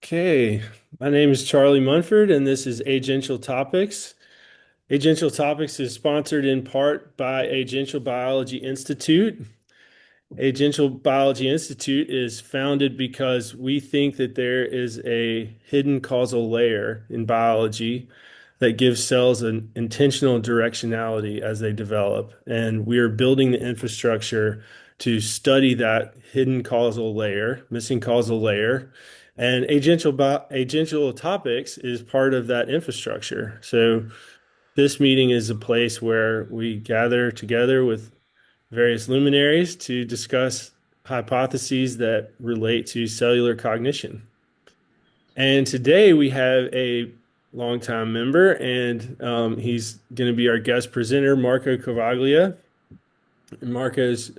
Okay, my name is Charlie Munford, and this is Agential Topics. Agential Topics is sponsored in part by Agential Biology Institute. Agential Biology Institute is founded because we think that there is a hidden causal layer in biology that gives cells an intentional directionality as they develop. And we are building the infrastructure to study that hidden causal layer, missing causal layer. And agential topics is part of that infrastructure. So this meeting is a place where we gather together with various luminaries to discuss hypotheses that relate to cellular cognition. And today we have a longtime member, and he's going to be our guest presenter, Marco Cavaglia. And Marco's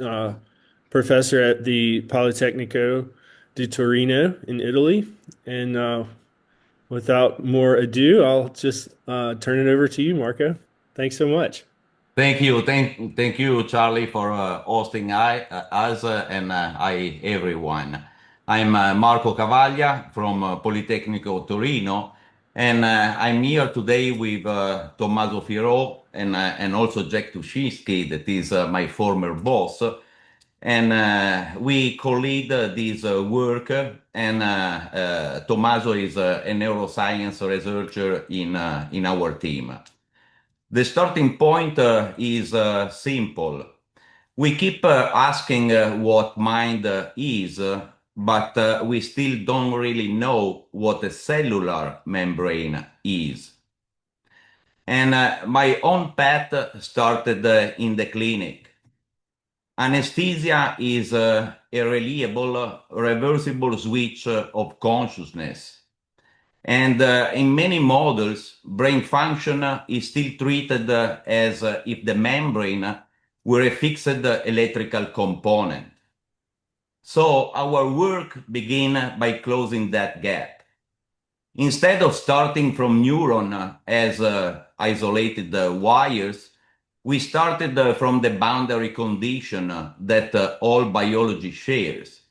professor at the Politecnico di Torino in Italy. And without more ado, I'll just turn it over to you, Marco. Thanks so much. Thank you, Charlie, for hosting us and hi everyone. I'm Marco Cavaglia from Politecnico Torino, and I'm here today with Tommaso Firaux and also Jack Tuschinski, that is my former boss, and we co-lead this work. And Tommaso is a neuroscience researcher in our team. The starting point is simple. We keep asking what mind is, but we still don't really know what a cellular membrane is. And my own path started in the clinic. Anesthesia is a reliable, reversible switch of consciousness. And in many models, brain function is still treated as if the membrane were a fixed electrical component. So our work began by closing that gap. Instead of starting from neuron as isolated wires, we started from the boundary condition that all biology shares,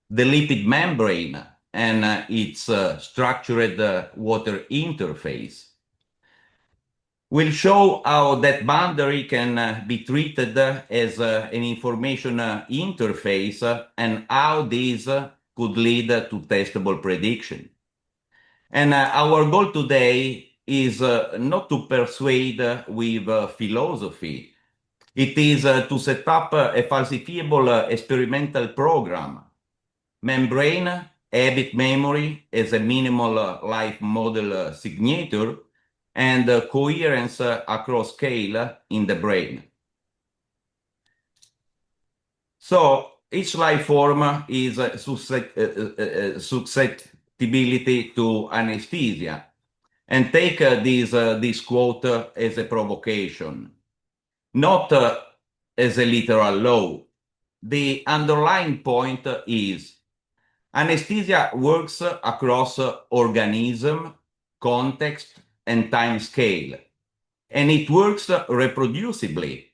the lipid membrane and its structured water interface. We'll show how that boundary can be treated as an information interface and how this could lead to testable prediction. And our goal today is not to persuade with philosophy. It is to set up a falsifiable experimental program. Membrane, habit memory as a minimal life model signature, and coherence across scale in the brain. So each life form is susceptibility to anesthesia. And take this quote as a provocation, not as a literal law. The underlying point is anesthesia works across organism, context, and time scale, and it works reproducibly.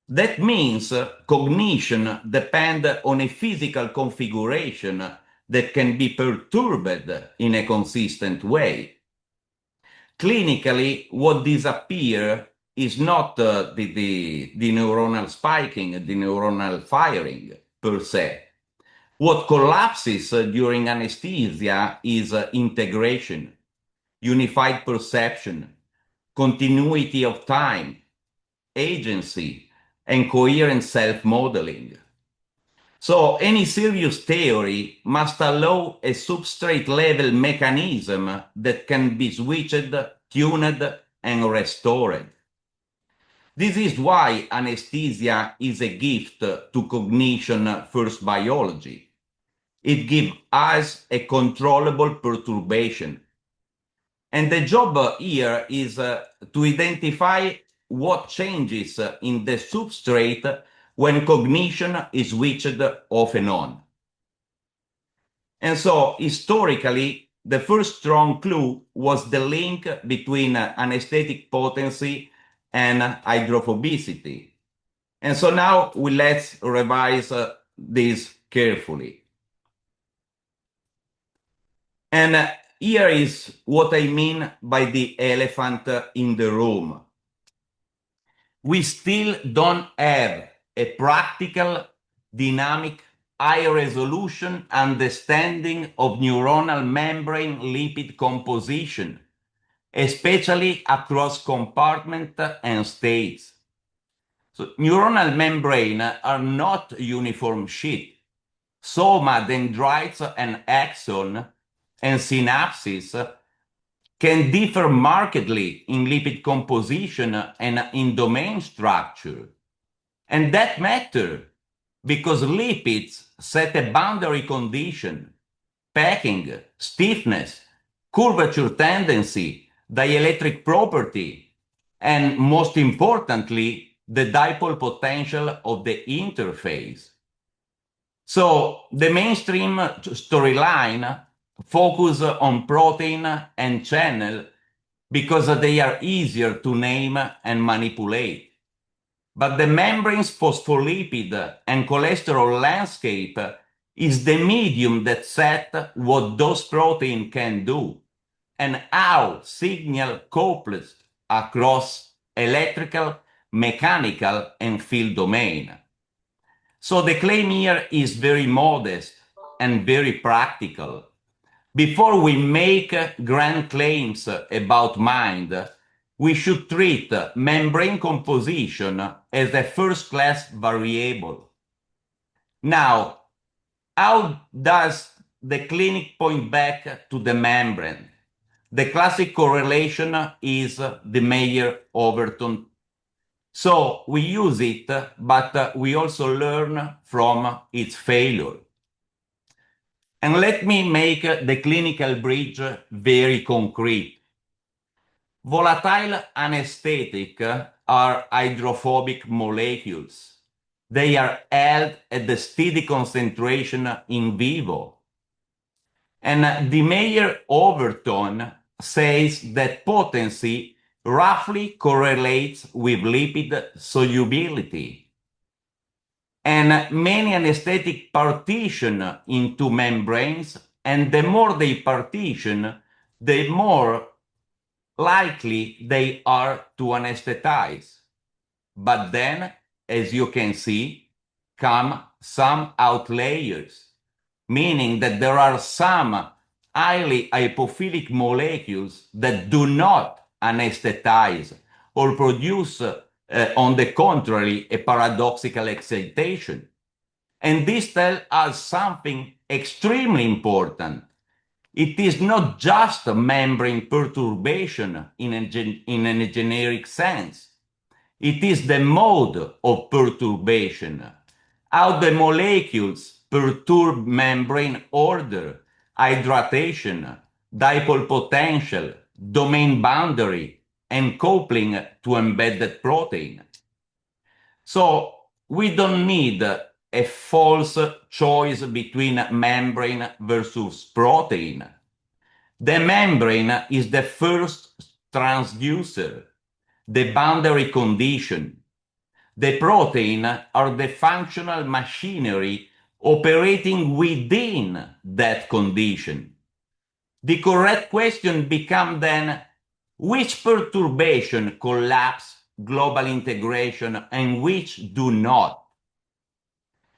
That means cognition depends on a physical configuration that can be perturbed in a consistent way. Clinically, what disappears is not the neuronal spiking, the neuronal firing per se. What collapses during anesthesia is integration, unified perception, continuity of time, agency, and coherent self-modeling. So any serious theory must allow a substrate-level mechanism that can be switched, tuned, and restored. This is why anesthesia is a gift to cognition-first biology. It gives us a controllable perturbation. And the job here is to identify what changes in the substrate when cognition is switched off and on. And so, historically, the first strong clue was the link between anesthetic potency and hydrophobicity. And so now let's revise this carefully. And here is what I mean by the elephant in the room. We still don't have a practical, dynamic, high-resolution understanding of neuronal membrane lipid composition, especially across compartments and states. So neuronal membrane are not uniform sheet. Soma, dendrites, and axon and synapses can differ markedly in lipid composition and in domain structure. And that matters because lipids set a boundary condition, packing, stiffness, curvature tendency, dielectric property, and most importantly, the dipole potential of the interface. So the mainstream storyline focus on protein and channel because they are easier to name and manipulate. But the membrane's phospholipid and cholesterol landscape is the medium that set what those proteins can do and how signal couples across electrical, mechanical, and field domain. So the claim here is very modest and very practical. Before we make grand claims about mind, we should treat membrane composition as a first-class variable. Now, how does the clinic point back to the membrane? The classic correlation is the Meyer-Overton. So we use it, but we also learn from its failure. And let me make the clinical bridge very concrete. Volatile anesthetic are hydrophobic molecules. They are held at the steady concentration in vivo. And the Meyer-Overton says that potency roughly correlates with lipid solubility. And many anesthetic partition into membranes, and the more they partition, the more likely they are to anesthetize. But then, as you can see, come some outliers, meaning that there are some highly hypophilic molecules that do not anesthetize or produce, on the contrary, a paradoxical excitation. And this tells us something extremely important. It is not just a membrane perturbation in a generic sense. It is the mode of perturbation, how the molecules perturb membrane order, hydration, dipole potential, domain boundary, and coupling to embedded protein. So we don't need a false choice between membrane versus protein. The membrane is the first transducer, the boundary condition. The protein are the functional machinery operating within that condition. The correct question becomes then, which perturbation collapse global integration and which do not?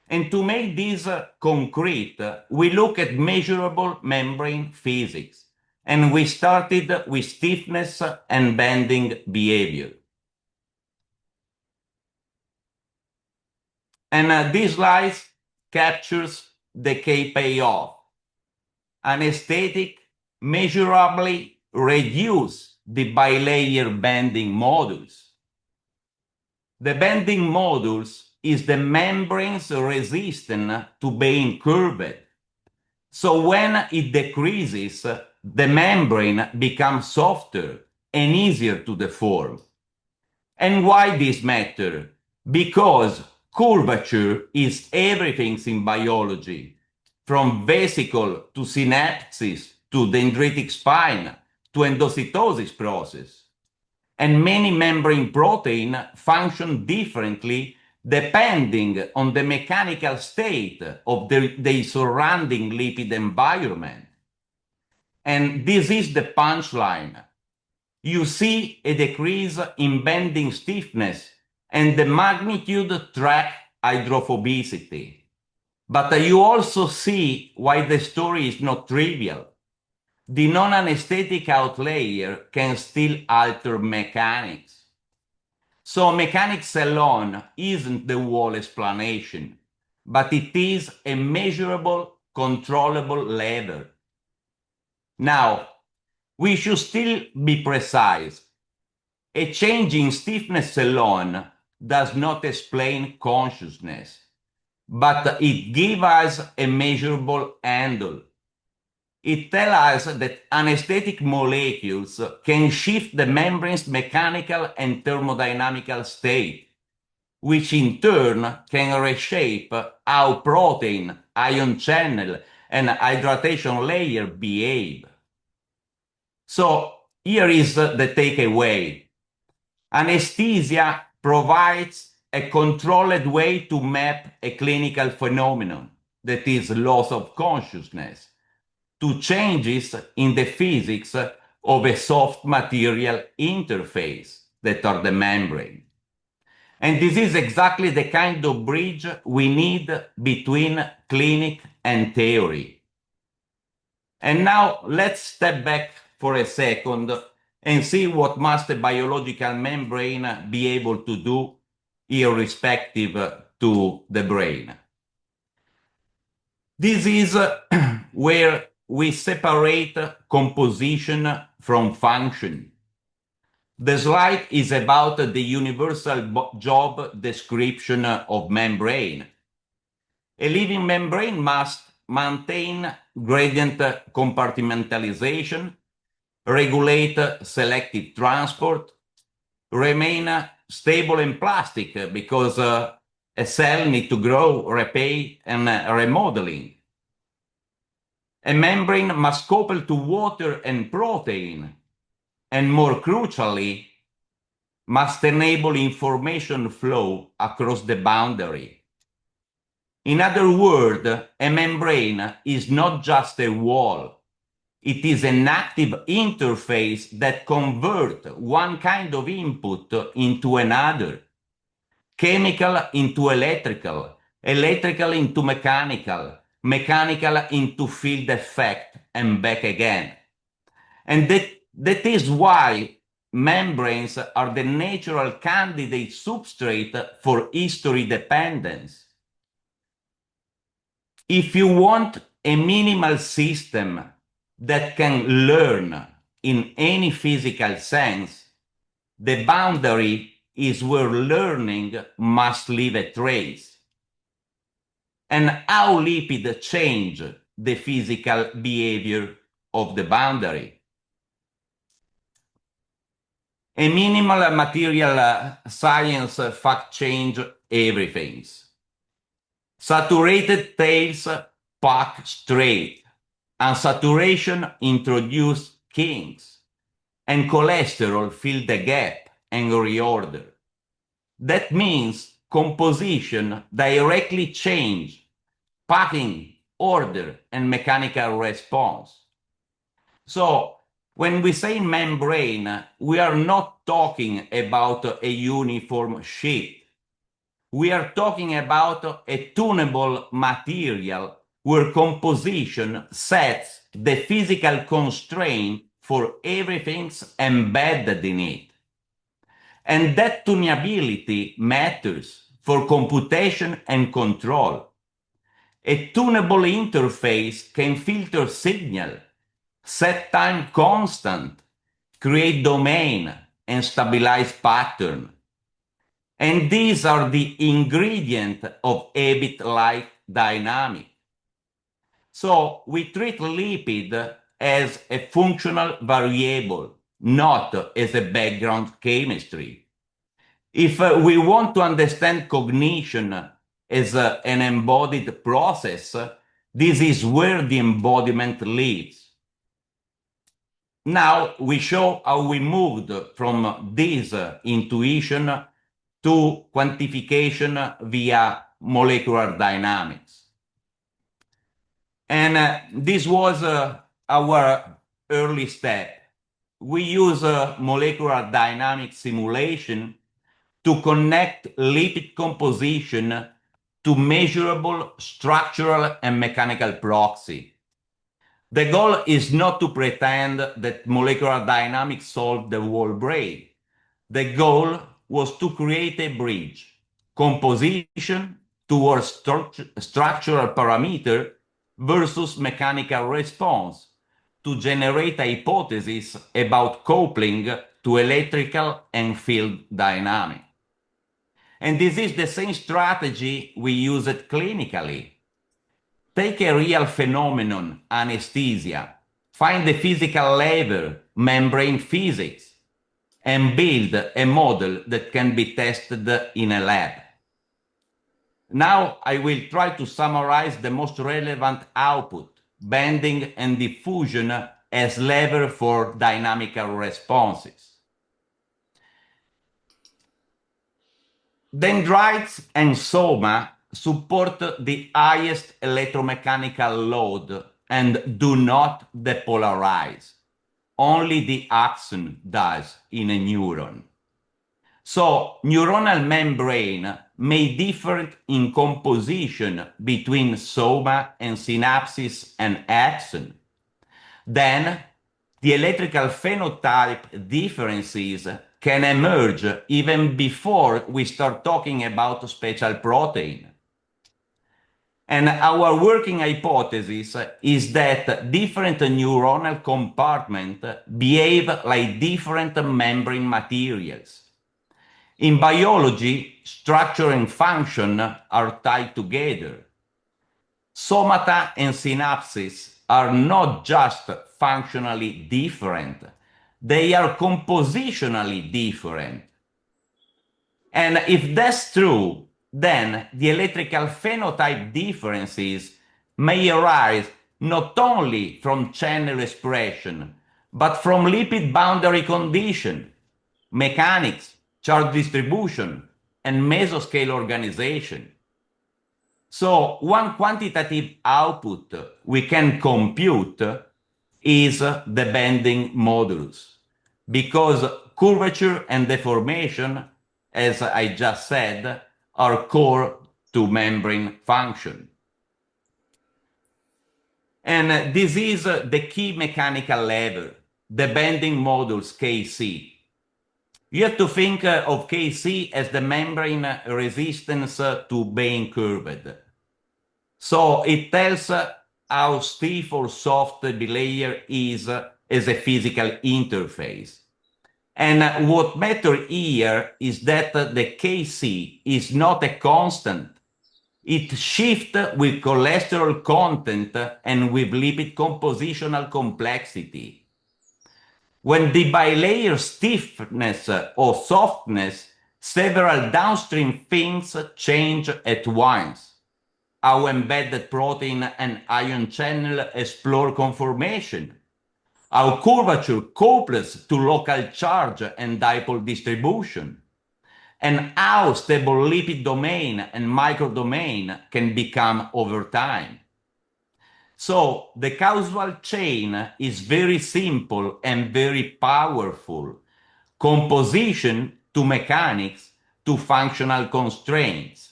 And to make this concrete, we look at measurable membrane physics. And we started with stiffness and bending behavior. And this slide captures the key payoff. Anesthetic measurably reduce the bilayer bending modulus. The bending modulus is the membrane's resistance to being curved. So when it decreases, the membrane becomes softer and easier to deform. And why this matters? Because curvature is everything in biology, from vesicle to synapses to dendritic spine to endocytosis process. And many membrane proteins function differently depending on the mechanical state of the surrounding lipid environment. And this is the punchline. You see a decrease in bending stiffness and the magnitude track hydrophobicity. But you also see why the story is not trivial. The non-anesthetic outlier can still alter mechanics. So mechanics alone isn't the whole explanation, but it is a measurable, controllable lever. Now, we should still be precise. A change in stiffness alone does not explain consciousness, but it gives us a measurable handle. It tells us that anesthetic molecules can shift the membrane's mechanical and thermodynamical state, which in turn can reshape how protein, ion channel, and hydration layer behave. So here is the takeaway. Anesthesia provides a controlled way to map a clinical phenomenon, that is loss of consciousness, to changes in the physics of a soft material interface that are the membrane. And this is exactly the kind of bridge we need between clinic and theory. And now let's step back for a second and see what must a biological membrane be able to do irrespective to the brain. This is where we separate composition from function. The slide is about the universal job description of membrane. A living membrane must maintain gradient compartmentalization, regulate selective transport, remain stable in plastic because a cell needs to grow, repair, and remodeling. A membrane must couple to water and protein, and more crucially, must enable information flow across the boundary. In other words, a membrane is not just a wall. It is an active interface that converts one kind of input into another. Chemical into electrical, electrical into mechanical, mechanical into field effect, and back again. And that is why membranes are the natural candidate substrate for history dependence. If you want a minimal system that can learn in any physical sense, the boundary is where learning must leave a trace. And how lipids change the physical behavior of the boundary. A minimal material science fact change everything. Saturated tails pack straight, unsaturation introduce kinks, and cholesterol fill the gap and reorder. That means composition directly change packing, order, and mechanical response. So when we say membrane, we are not talking about a uniform sheet. We are talking about a tunable material where composition sets the physical constraint for everything embedded in it. And that tunability matters for computation and control. A tunable interface can filter signal, set time constant, create domain, and stabilize pattern. And these are the ingredients of habit-like dynamic. So we treat lipid as a functional variable, not as a background chemistry. If we want to understand cognition as an embodied process, this is where the embodiment lives. Now we show how we moved from this intuition to quantification via molecular dynamics. And this was our early step. We use molecular dynamic simulation to connect lipid composition to measurable structural and mechanical proxy. The goal is not to pretend that molecular dynamics solved the whole brain. The goal was to create a bridge, composition towards structural parameter versus mechanical response, to generate hypotheses about coupling to electrical and field dynamics. And this is the same strategy we use it clinically. Take a real phenomenon, anesthesia, find the physical level, membrane physics, and build a model that can be tested in a lab. Now I will try to summarize the most relevant output, bending and diffusion as lever for dynamical responses. Dendrites and soma support the highest electromechanical load and do not depolarize. Only the axon does in a neuron. So neuronal membrane may differ in composition between soma and synapses and axon. Then the electrical phenotype differences can emerge even before we start talking about spatial protein. And our working hypothesis is that different neuronal compartments behave like different membrane materials. In biology, structure and function are tied together. Somata and synapses are not just functionally different, they are compositionally different. And if that's true, then the electrical phenotype differences may arise not only from channel expression, but from lipid boundary condition, mechanics, charge distribution, and mesoscale organization. So one quantitative output we can compute is the bending modulus, because curvature and deformation, as I just said, are core to membrane function. And this is the key mechanical lever, the bending modulus Kc. You have to think of Kc as the membrane resistance to being curved. So it tells how stiff or soft the bilayer is as a physical interface. And what matters here is that the Kc is not a constant. It shifts with cholesterol content and with lipid compositional complexity. When the bilayer stiffness or softness, several downstream things change at once. How embedded protein and ion channel explore conformation, how curvature couples to local charge and dipole distribution, and how stable lipid domain and microdomain can become over time. So the causal chain is very simple and very powerful. Composition to mechanics to functional constraints.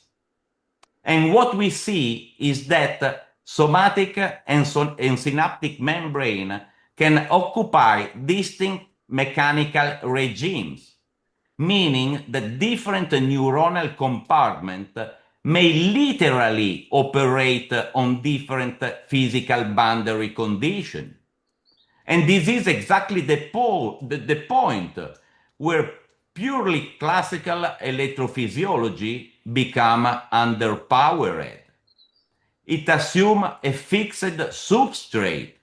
And what we see is that somatic and synaptic membrane can occupy distinct mechanical regimes, meaning that different neuronal compartments may literally operate on different physical boundary conditions. And this is exactly the point where purely classical electrophysiology become underpowered. It assumes a fixed substrate.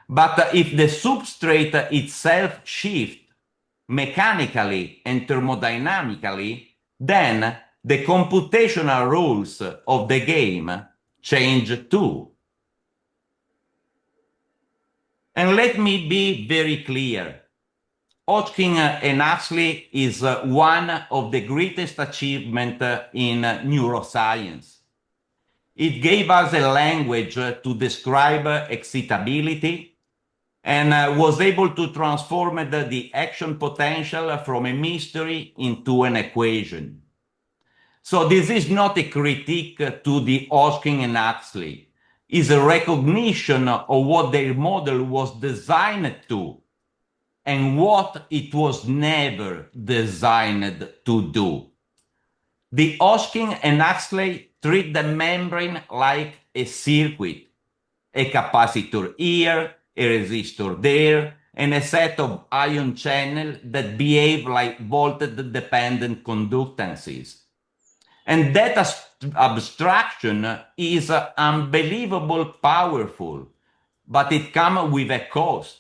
But if the substrate itself shifts mechanically and thermodynamically, then the computational rules of the game change too. And let me be very clear. Hodgkin and Huxley is one of the greatest achievements in neuroscience. It gave us a language to describe excitability, and was able to transform the action potential from a mystery into an equation. So this is not a critique to the Hosking and Huxley. It's a recognition of what their model was designed to and what it was never designed to do. The Hosking and Huxley treat the membrane like a circuit, a capacitor here, a resistor there, and a set of ion channels that behave like voltage-dependent conductances. And that abstraction is unbelievably powerful, but it comes with a cost.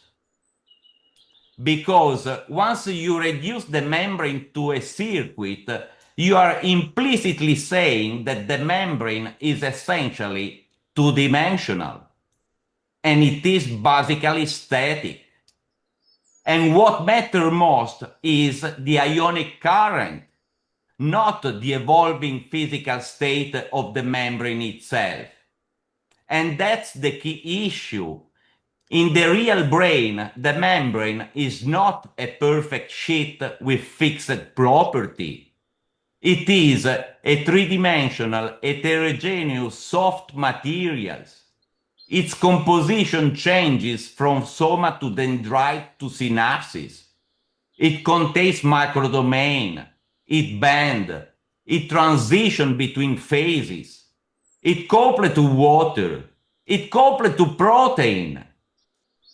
Because once you reduce the membrane to a circuit, you are implicitly saying that the membrane is essentially two-dimensional, and it is basically static. And what matters most is the ionic current, not the evolving physical state of the membrane itself. And that's the key issue. In the real brain, the membrane is not a perfect sheet with fixed property. It is a three-dimensional, heterogeneous soft materials. Its composition changes from soma to dendrite to synapses. It contains microdomain. It bends. It transitions between phases. It couples to water. It couples to protein.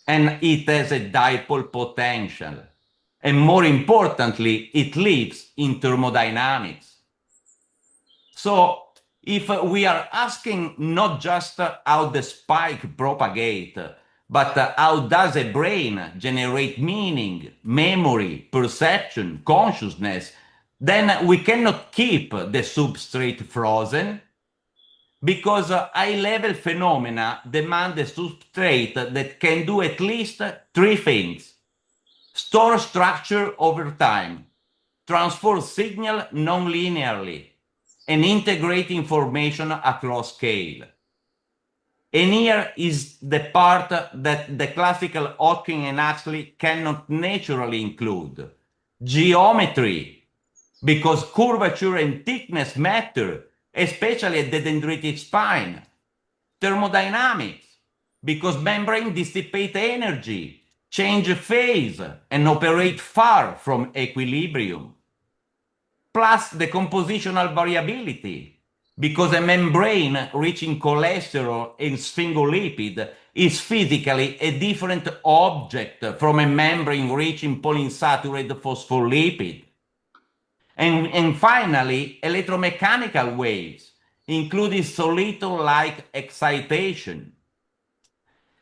And it has a dipole potential. And more importantly, it lives in thermodynamics. So if we are asking not just how the spike propagates, but how does a brain generate meaning, memory, perception, consciousness, then we cannot keep the substrate frozen, because high-level phenomena demand a substrate that can do at least three things: store structure over time, transform signal non-linearly, and integrate information across scale. And here is the part that the classical Hosking and Huxley cannot naturally include: geometry, because curvature and thickness matter, especially at the dendritic spine; thermodynamics, because membrane dissipate energy, change phase, and operate far from equilibrium; plus the compositional variability, because a membrane rich in cholesterol and sphingolipid is physically a different object from a membrane rich in polyunsaturated phospholipid. And finally, electromechanical waves, including solito-like excitation,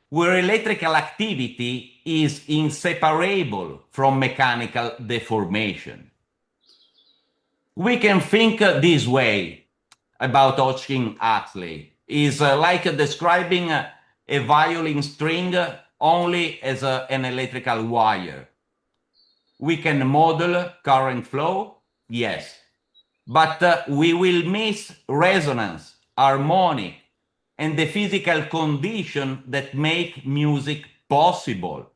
where electrical activity is inseparable from mechanical deformation. We can think this way about Hosking-Huxley. Is like describing a violin string only as an electrical wire. We can model current flow, yes, but we will miss resonance, harmonic, and the physical condition that make music possible.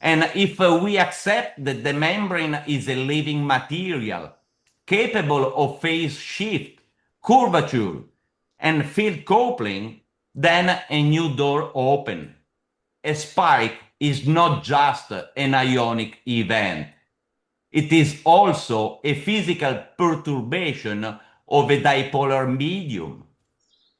And if we accept that the membrane is a living material, capable of phase shift, curvature, and field coupling, then a new door opens. A spike is not just an ionic event. It is also a physical perturbation of a dipolar medium.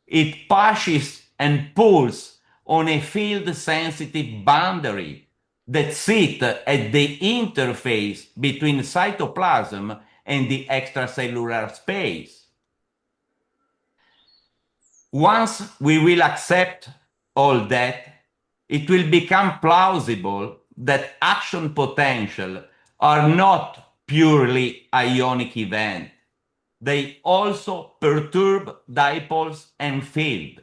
It pushes and pulls on a field-sensitive boundary that sits at the interface between cytoplasm and the extracellular space. Once we will accept all that, it will become plausible that action potential are not purely ionic events. They also perturb dipoles and field.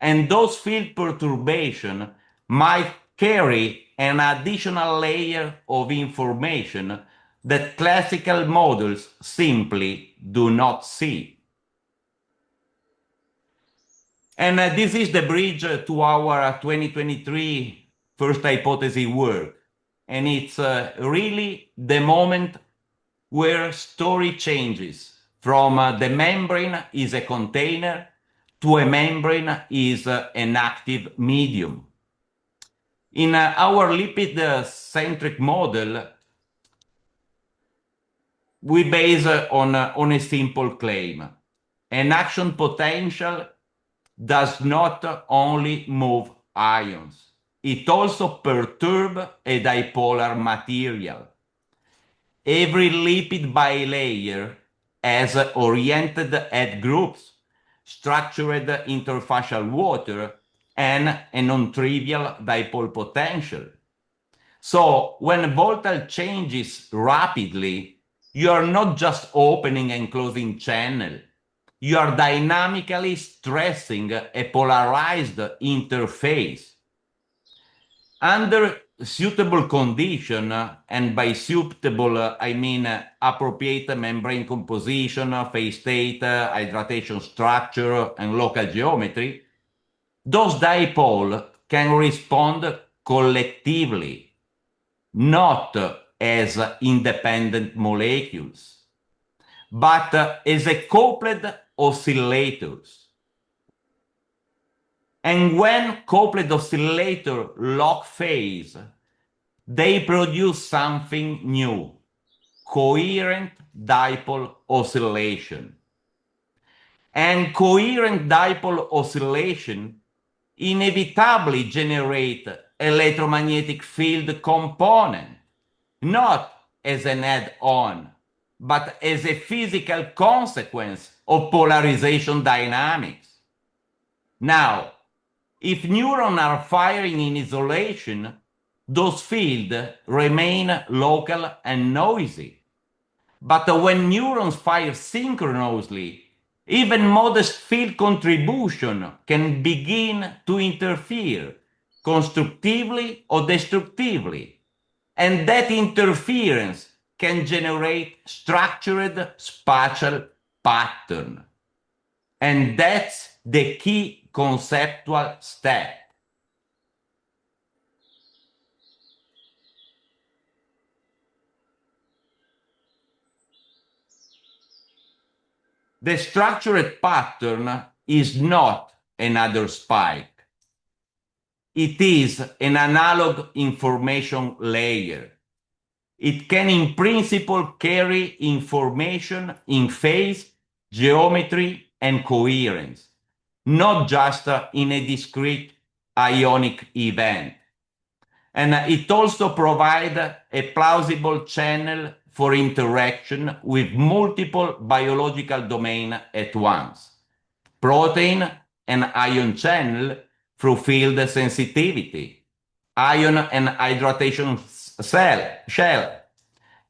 And those field perturbations might carry an additional layer of information that classical models simply do not see. And this is the bridge to our 2023 first hypothesis work. And it's really the moment where story changes from the membrane is a container to a membrane is an active medium. In our lipid-centric model, we base on a simple claim. An action potential does not only move ions, it also perturbs a dipolar material. Every lipid bilayer has oriented head groups, structured interfacial water, and a non-trivial dipole potential. So when voltage changes rapidly, you are not just opening and closing channel. You are dynamically stressing a polarized interface. Under suitable condition, and by suitable I mean appropriate membrane composition, phase state, hydratation structure, and local geometry, those dipoles can respond collectively, not as independent molecules, but as a coupled oscillators. And when coupled oscillator lock phase, they produce something new, coherent dipole oscillation. And coherent dipole oscillation inevitably generate electromagnetic field component, not as an add-on, but as a physical consequence of polarization dynamics. Now, if neurons are firing in isolation, those fields remain local and noisy. But when neurons fire synchronously, even modest field contribution can begin to interfere, constructively or destructively. And that interference can generate structured spatial pattern. And that's the key conceptual step. The structured pattern is not another spike. It is an analog information layer. It can in principle carry information in phase, geometry, and coherence, not just in a discrete ionic event. And it also provides a plausible channel for interaction with multiple biological domains at once. Protein and ion channel through field sensitivity, ion and hydration shell,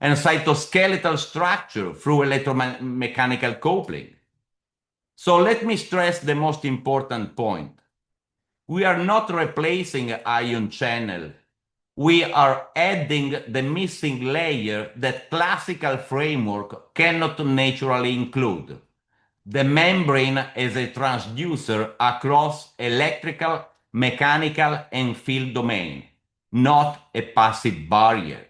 and cytoskeletal structure through electromechanical coupling. So let me stress the most important point. We are not replacing ion channel. We are adding the missing layer that classical framework cannot naturally include. The membrane as a transducer across electrical, mechanical, and field domain, not a passive barrier.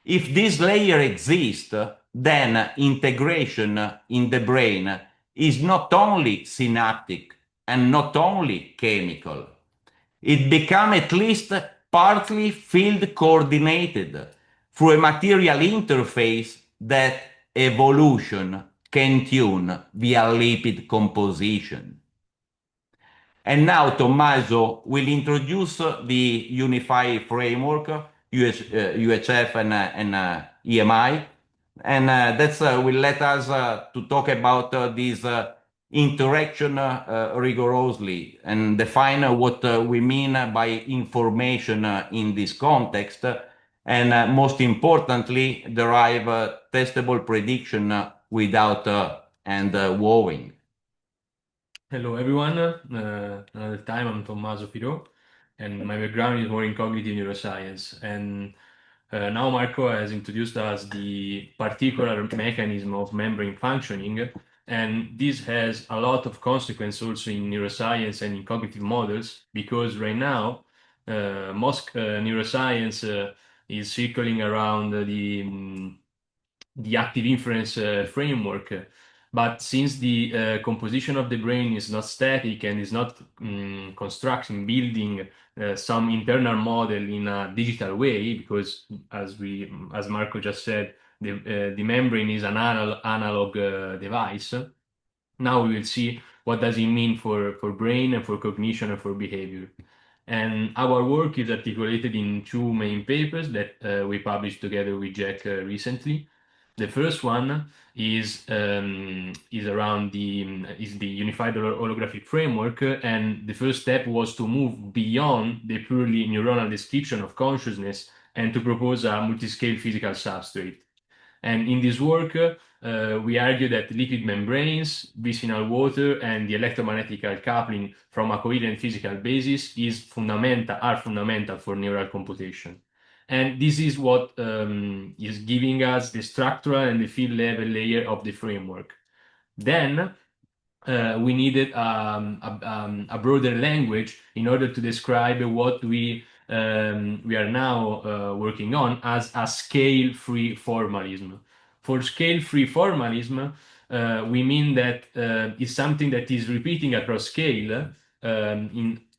If this layer exists, then integration in the brain is not only synaptic and not only chemical. It becomes at least partly field coordinated through a material interface that evolution can tune via lipid composition. And now Tommaso will introduce the unified framework, UHF and EMI, and that will let us to talk about this interaction rigorously and define what we mean by information in this context, and most importantly, derive testable prediction without and wowing. Hello everyone, another time I'm Tommaso Firaux and my background is more in cognitive neuroscience, and now Marco has introduced us the particular mechanism of membrane functioning, and this has a lot of consequence also in neuroscience and in cognitive models, because right now most neuroscience is circling around the active inference framework. But since the composition of the brain is not static and is not constructing, building some internal model in a digital way, because as Marco just said, the membrane is an analog device. Now we will see what does it mean for brain and for cognition and for behavior. And our work is articulated in two main papers that we published together with Jack recently. The first one is around the unified holographic framework, and the first step was to move beyond the purely neuronal description of consciousness and to propose a multiscale physical substrate. And in this work, we argue that lipid membranes, vicinal water, and the electromagnetic coupling from a coherent physical basis are fundamental for neural computation. And this is what is giving us the structural and the field level layer of the framework. Then we needed a broader language in order to describe what we are now working on as a scale-free formalism. For scale-free formalism, we mean that it's something that is repeating across scale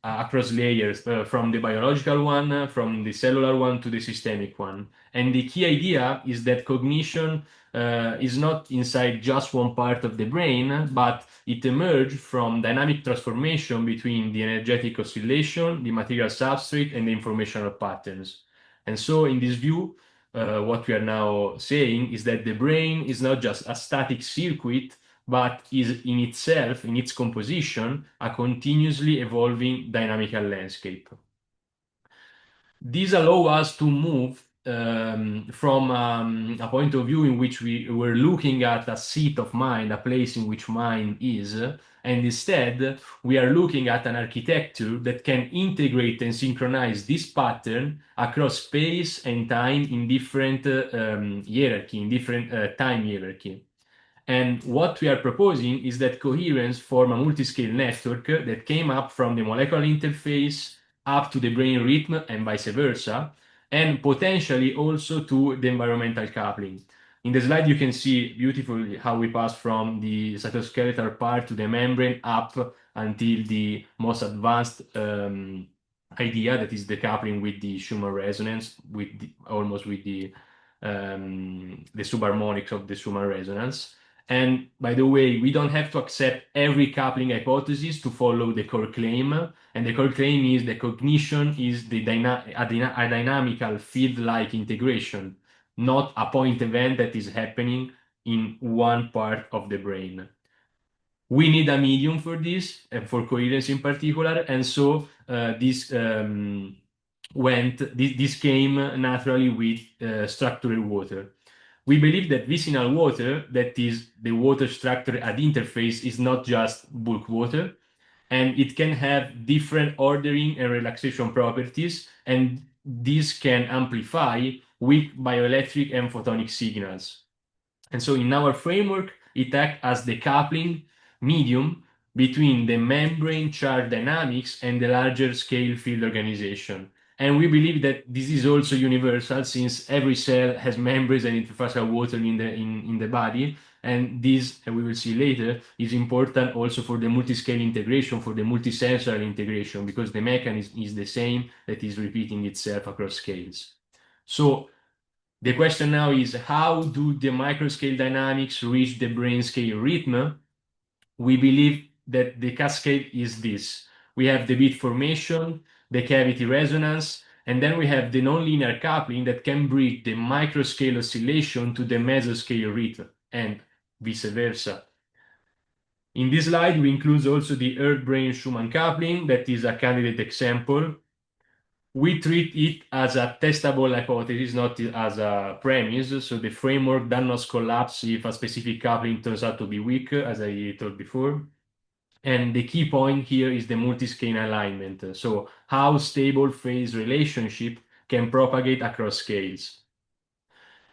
across layers, from the biological one, from the cellular one to the systemic one. And the key idea is that cognition is not inside just one part of the brain, but it emerged from dynamic transformation between the energetic oscillation, the material substrate, and the informational patterns. And so, in this view, what we are now saying is that the brain is not just a static circuit, but is in itself, in its composition, a continuously evolving dynamical landscape. These allow us to move from a point of view in which we were looking at a seat of mind, a place in which mind is, and instead we are looking at an architecture that can integrate and synchronize this pattern across space and time in different hierarchy, in different time hierarchy. And what we are proposing is that coherence form a multiscale network that came up from the molecular interface up to the brain rhythm and vice versa, and potentially also to the environmental coupling. In the slide, you can see beautifully how we pass from the cytoskeletal part to the membrane up until the most advanced idea, that is the coupling with the Schumann resonance, almost with the subharmonics of the Schumann resonance. And by the way, we don't have to accept every coupling hypothesis to follow the core claim. And the core claim is that cognition is a dynamical field-like integration, not a point event that is happening in one part of the brain. We need a medium for this, and for coherence in particular, and so this came naturally with structural water. We believe that vicinal water, that is the water structure at the interface, is not just bulk water, and it can have different ordering and relaxation properties, and this can amplify weak bioelectric and photonic signals. And so in our framework, it acts as the coupling medium between the membrane charge dynamics and the larger scale field organization. And we believe that this is also universal, since every cell has membranes and interfacial water in the body. And this, we will see later, is important also for the multiscale integration, for the multisensory integration, because the mechanism is the same, that is repeating itself across scales. So the question now is, how do the microscale dynamics reach the brain scale rhythm? We believe that the cascade is this. We have the beat formation, the cavity resonance, and then we have the nonlinear coupling that can bridge the microscale oscillation to the mesoscale rhythm, and vice versa. In this slide, we include also the Earth-Brain Schumann coupling, that is a candidate example. We treat it as a testable hypothesis, not as a premise, so the framework does not collapse if a specific coupling turns out to be weak, as I told before. And the key point here is the multiscale alignment, so how stable phase relationship can propagate across scales.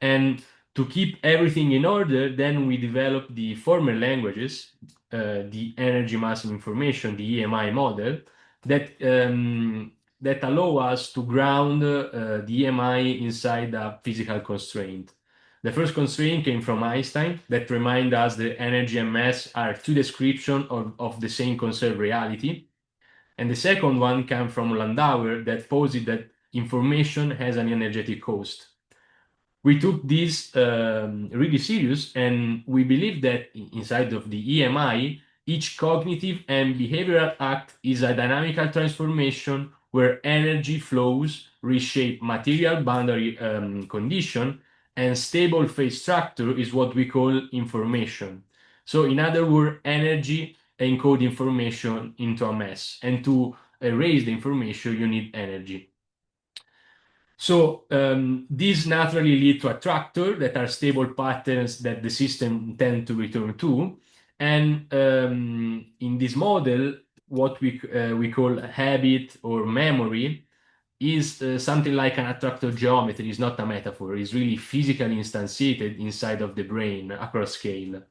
And to keep everything in order, then we develop the former languages, the energy mass information, the EMI model, that that allow us to ground the EMI inside a physical constraint. The first constraint came from Einstein that remind us that energy and mass are two descriptions of the same conserved reality. And the second one came from Landauer that posed that information has an energetic cost. We took this really serious, and we believe that inside of the EMI, each cognitive and behavioral act is a dynamical transformation where energy flows reshape material boundary condition, and stable phase structure is what we call information. So, in other words, energy encode information into a mass, and to erase the information, you need energy. So these naturally lead to attractor that are stable patterns that the system tend to return to. And in this model, what we call habit or memory is something like an attractor geometry. It's not a metaphor. It's really physically instantiated inside of the brain across scale.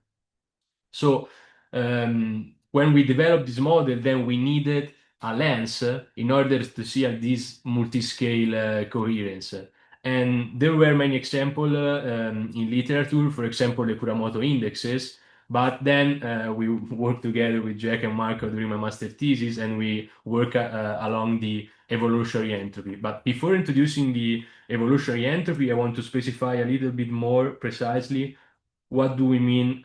So when we developed this model, then we needed a lens in order to see this multi-scale coherence. And there were many examples in literature, for example, the Kuramoto indexes. But then we worked together with Jack and Marco during my master thesis, and we work along the evolutionary entropy. But before introducing the evolutionary entropy, I want to specify a little bit more precisely what do we mean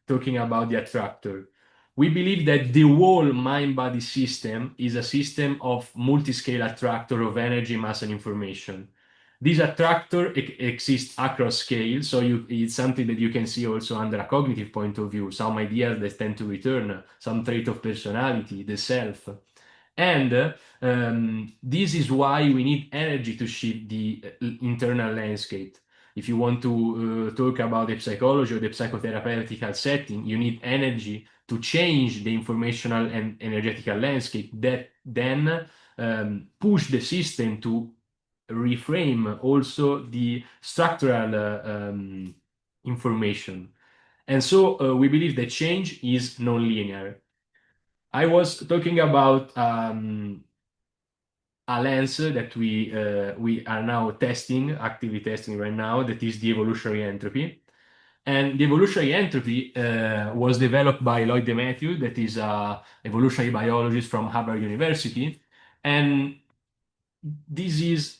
talking about the attractor. We believe that the whole mind-body system is a system of multi-scale attractor of energy, mass, and information. This attractor exists across scale, so it's something that you can see also under a cognitive point of view, some ideas that tend to return, some trait of personality, the self. And this is why we need energy to shape the internal landscape. If you want to talk about the psychology or the psychotherapeutical setting, you need energy to change the informational and energetical landscape that then push the system to reframe also the structural information. And so we believe that change is non-linear. I was talking about a lens that we are now actively testing right now, that is the evolutionary entropy. And the evolutionary entropy was developed by Lloyd Demetrio, that is an evolutionary biologist from Harvard University. And this is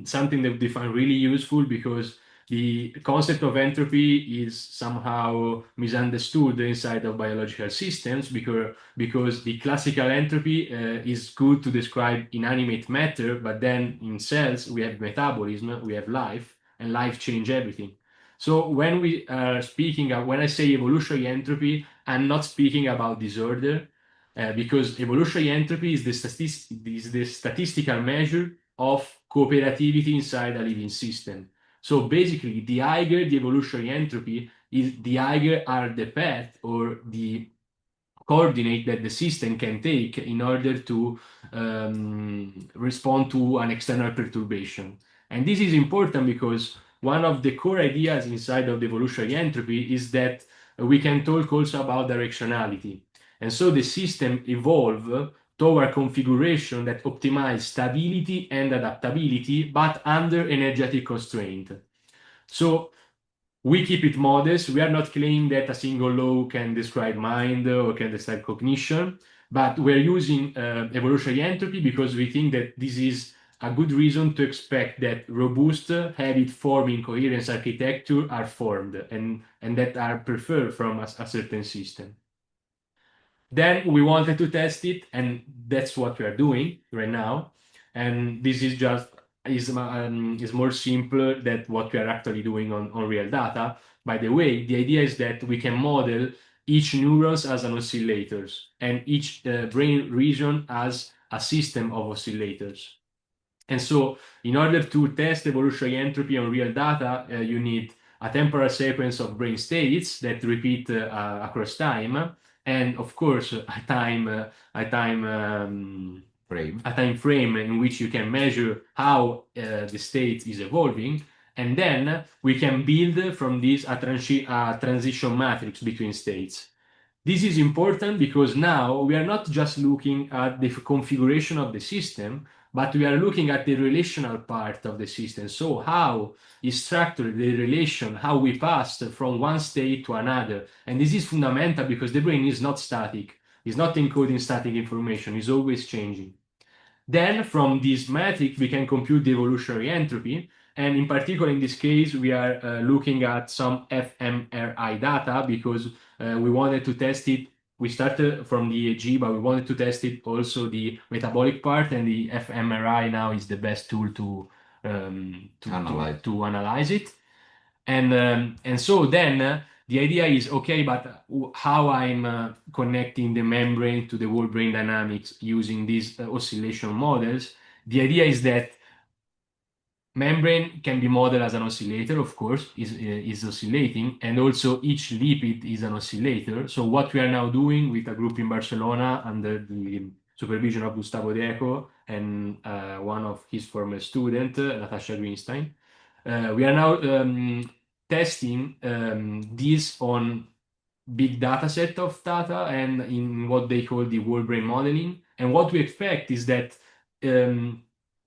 something that we find really useful because the concept of entropy is somehow misunderstood inside of biological systems because the classical entropy is good to describe inanimate matter, but then in cells we have metabolism, we have life, and life change everything. So when we are speaking, when I say evolutionary entropy, I'm not speaking about disorder, because evolutionary entropy is the statistical measure of cooperativity inside a living system. So basically, the higher the evolutionary entropy is, the higher are the path or the coordinate that the system can take in order to respond to an external perturbation. And this is important because one of the core ideas inside of the evolutionary entropy is that we can talk also about directionality. And so the system evolve toward configuration that optimize stability and adaptability, but under energetic constraint. So we keep it modest. We are not claiming that a single law can describe mind or can describe cognition, but we're using evolutionary entropy because we think that this is a good reason to expect that robust, habit-forming coherence architecture are formed and that are preferred from a certain system. Then we wanted to test it, and that's what we are doing right now. And this is just is more simple than what we are actually doing on real data. By the way, the idea is that we can model each neurons as an oscillators and each brain region as a system of oscillators. And so in order to test evolutionary entropy on real data, you need a temporal sequence of brain states that repeat across time, and of course a time frame in which you can measure how the state is evolving, and then we can build from this a transition matrix between states. This is important because now we are not just looking at the configuration of the system, but we are looking at the relational part of the system. So how is structured the relation, how we pass from one state to another. And this is fundamental because the brain is not static. It's not encoding static information. It's always changing. Then from this metric, we can compute the evolutionary entropy. And in particular, in this case, we are looking at some fMRI data because we wanted to test it. We started from the EEG, but we wanted to test it also the metabolic part, and the fMRI now is the best tool to analyze it. And so then the idea is, okay, but how I'm connecting the membrane to the whole brain dynamics using these oscillation models. The idea is that membrane can be modeled as an oscillator, of course, is oscillating, and also each lipid is an oscillator. So what we are now doing with a group in Barcelona under the supervision of Gustavo Deco and one of his former student, Natasha Greenstein, we are now testing this on big data set of data and in what they call the whole brain modeling. And what we expect is that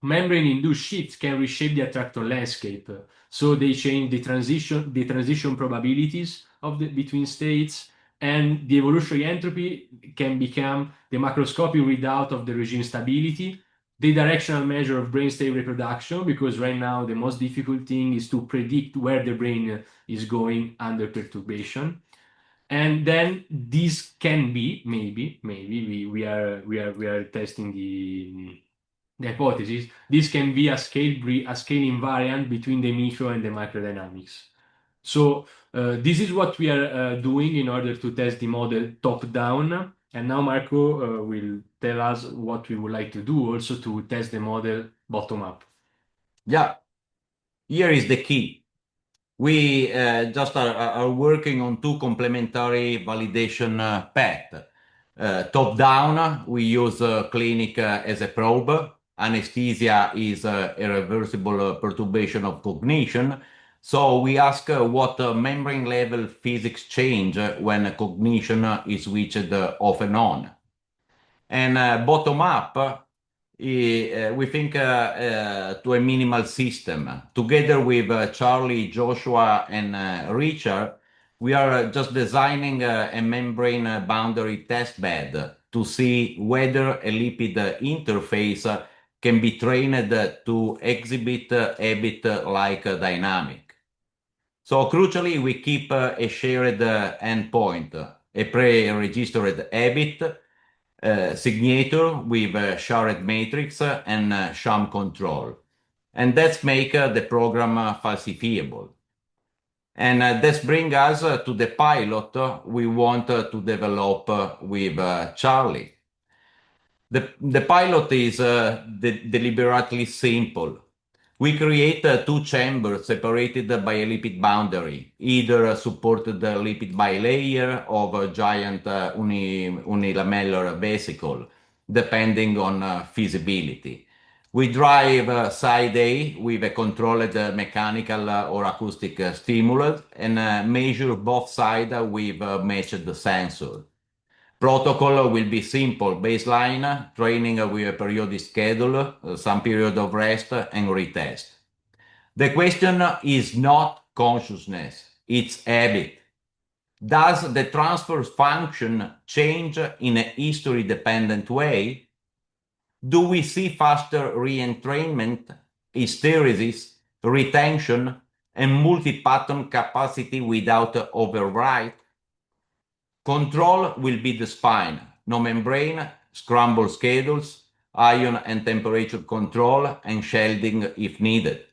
membrane-induced shifts can reshape the attractor landscape. So they change the transition probabilities of between states, and the evolutionary entropy can become the macroscopic readout of the regime stability, the directional measure of brain state reproduction, because right now the most difficult thing is to predict where the brain is going under perturbation. And then this can be maybe we are testing the hypothesis. This can be a scale invariant between the micro and the microdynamics. So this is what we are doing in order to test the model top down. And now Marco will tell us what we would like to do also to test the model bottom up. Yeah, here is the key. We just are working on two complementary validation paths. Top down, we use clinic as a probe. Anesthesia is irreversible perturbation of cognition. So we ask what membrane level physics change when cognition is switched off and on. And bottom up, we think to a minimal system. Together with Charlie, Joshua, and Richard, we are just designing a membrane boundary test bed to see whether a lipid interface can be trained to exhibit habit-like dynamic. So crucially, we keep a shared endpoint, a pre-registered habit, signature with shared matrix and sham control. And that's make the program falsifiable. And this brings us to the pilot we want to develop with Charlie. The pilot is deliberately simple. We create two chambers separated by a lipid boundary, either a supported lipid bilayer or a giant unilamellar vesicle, depending on feasibility. We drive side A with a controlled mechanical or acoustic stimulus and measure both sides with matched sensor. Protocol will be simple, baseline, training with a periodic schedule, some period of rest, and retest. The question is not consciousness, it's habit. Does the transfer function change in a history-dependent way? Do we see faster re-entrainment, hysteresis, retention, and multi-pattern capacity without override? Control will be the spine, no membrane, scramble schedules, ion and temperature control, and shielding if needed.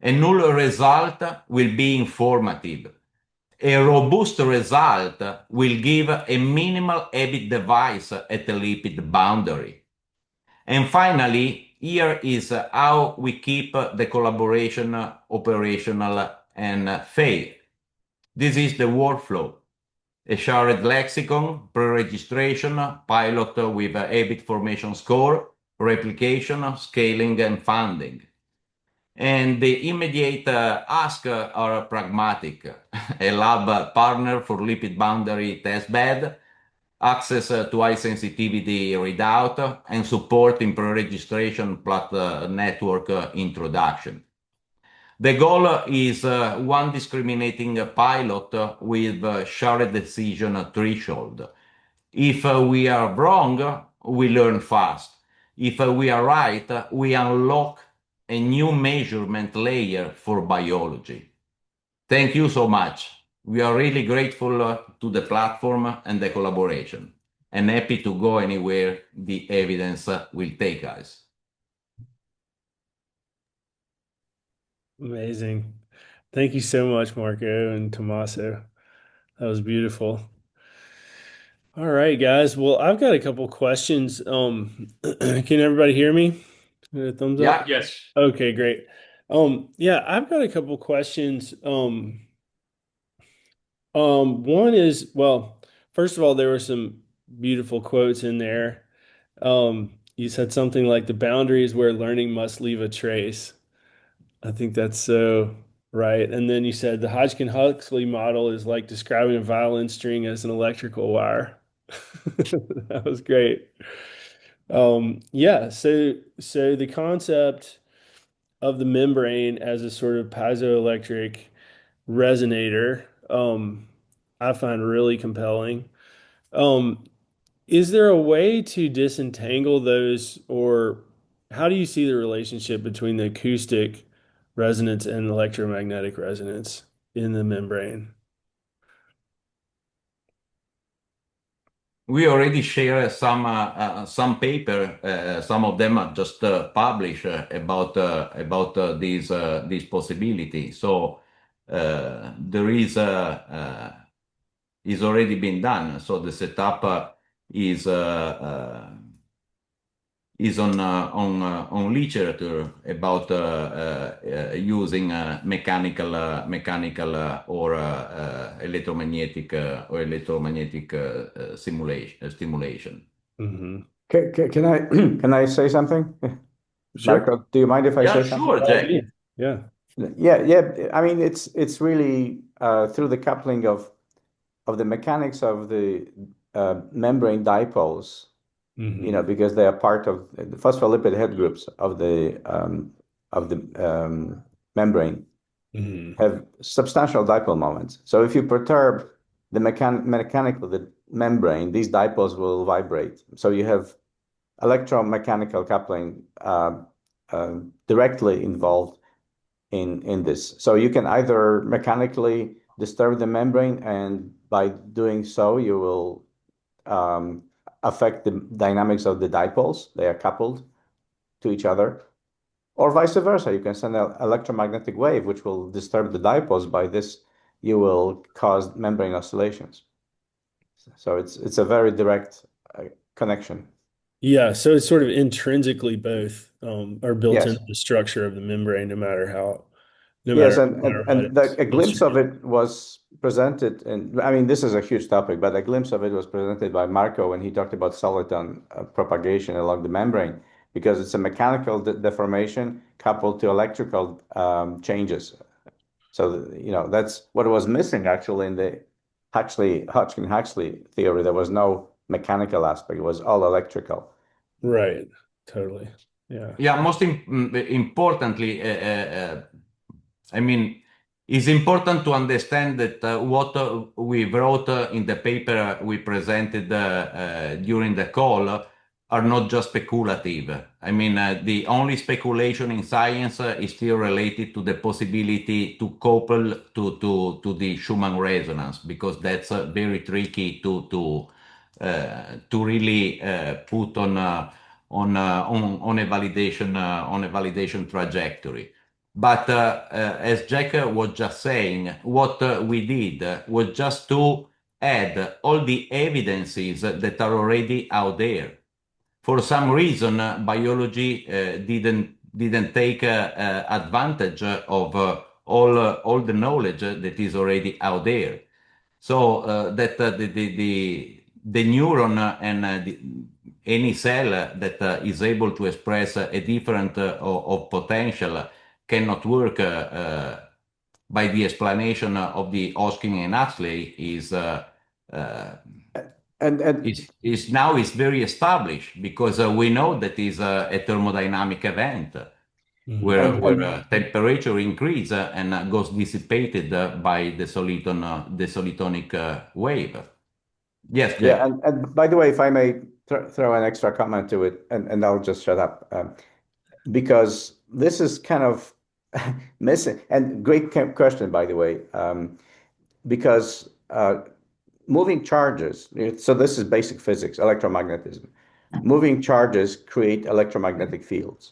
A null result will be informative. A robust result will give a minimal habit device at the lipid boundary. And finally, here is how we keep the collaboration operational and fair. This is the workflow. A shared lexicon, pre-registration, pilot with habit formation score, replication, scaling, and funding. And the immediate asks are pragmatic. A lab partner for lipid boundary test bed, access to high sensitivity readout, and support in pre-registration network introduction. The goal is one discriminating pilot with shared decision threshold. If we are wrong, we learn fast. If we are right, we unlock a new measurement layer for biology. Thank you so much. We are really grateful to the platform and the collaboration, and happy to go anywhere the evidence will take us. Amazing. Thank you so much, Marco and Tommaso. That was beautiful. All right, guys. Well, I've got a couple questions. Can everybody hear me? A thumbs up? Yeah. Yes. Okay, great. Yeah, I've got a couple questions. One is, well, first of all, there were some beautiful quotes in there. You said something like the boundary is where learning must leave a trace. I think that's so right. And then you said the Hodgkin-Huxley model is like describing a violin string as an electrical wire. That was great. Yeah, so the concept of the membrane as a sort of piezoelectric resonator, I find really compelling. Um, is there a way to disentangle those, or how do you see the relationship between the acoustic resonance and electromagnetic resonance in the membrane? We already share some paper, some of them are just published about these possibility. So there is already been done. So the setup is uh, is on literature about using mechanical or electromagnetic stimulation. Hmm. Can I can I say something? Sure. Marco, do you mind if I Yeah, say something? sure, Jack. Yeah. Yeah. I mean, it's really through the coupling of the mechanics of the membrane dipoles, Hmm. because they are part of the phospholipid head groups of the membrane Hmm. have substantial dipole moments. So if you perturb the mechanical of the membrane, these dipoles will vibrate. So you have electromechanical coupling directly involved in this. So you can either mechanically disturb the membrane, and by doing so, you will affect the dynamics of the dipoles. They are coupled to each other. Or vice versa, you can send an electromagnetic wave, which will disturb the dipoles. By this, you will cause membrane oscillations. So it's a very direct connection. Yeah, so it's sort of intrinsically both are built Yes. into the structure of the membrane, no Yes, matter, and no matter what a it's glimpse of it was presented, and I mean, this is a huge topic, but a glimpse of it was presented by Marco when he talked about soliton propagation along the membrane, because it's a mechanical deformation coupled to electrical changes. So, that's what was missing actually in the Hodgkin-Huxley theory. There was no mechanical aspect; it was all electrical. Right. Totally. Yeah. Yeah, importantly, I mean, it's important to understand that what we wrote in the paper we presented during the call are not just speculative. I mean, the only speculation in science is still related to the possibility to couple to the Schumann resonance, because that's very tricky to really put on a validation trajectory. But as Jack was just saying, what we did was just to add all the evidences that are already out there. For some reason, biology didn't take advantage of all the knowledge that is already out there. So that the neuron and any cell that is able to express a different of potential cannot work by the explanation of the Hodgkin and Huxley is And It's very established because we know that is a thermodynamic event where temperature increase and goes dissipated by the solitonic wave. Yes, yeah, Jack. and by the way, if I may throw an extra comment to it, and I'll just shut up, because this is kind of missing. And great question, by the way, because moving charges. So this is basic physics, electromagnetism. Moving charges create electromagnetic fields.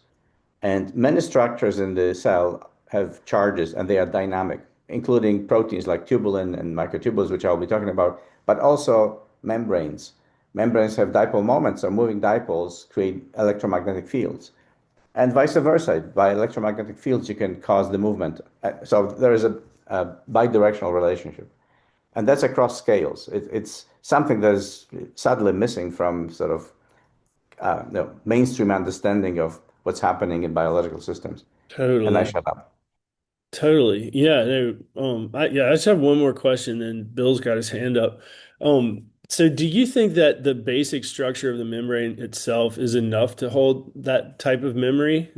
And many structures in the cell have charges and they are dynamic, including proteins like tubulin and microtubules, which I'll be talking about, but also membranes. Membranes have dipole moments, so moving dipoles create electromagnetic fields. And vice versa. By electromagnetic fields, you can cause the movement. So there is a bidirectional relationship. And that's across scales. It's something that is sadly missing from sort of mainstream understanding of what's happening in biological systems. And I Totally. shut up. Totally. Yeah. No, I just have one more question, and Bill's got his hand up. So do you think that the basic structure of the membrane itself is enough to hold that type of memory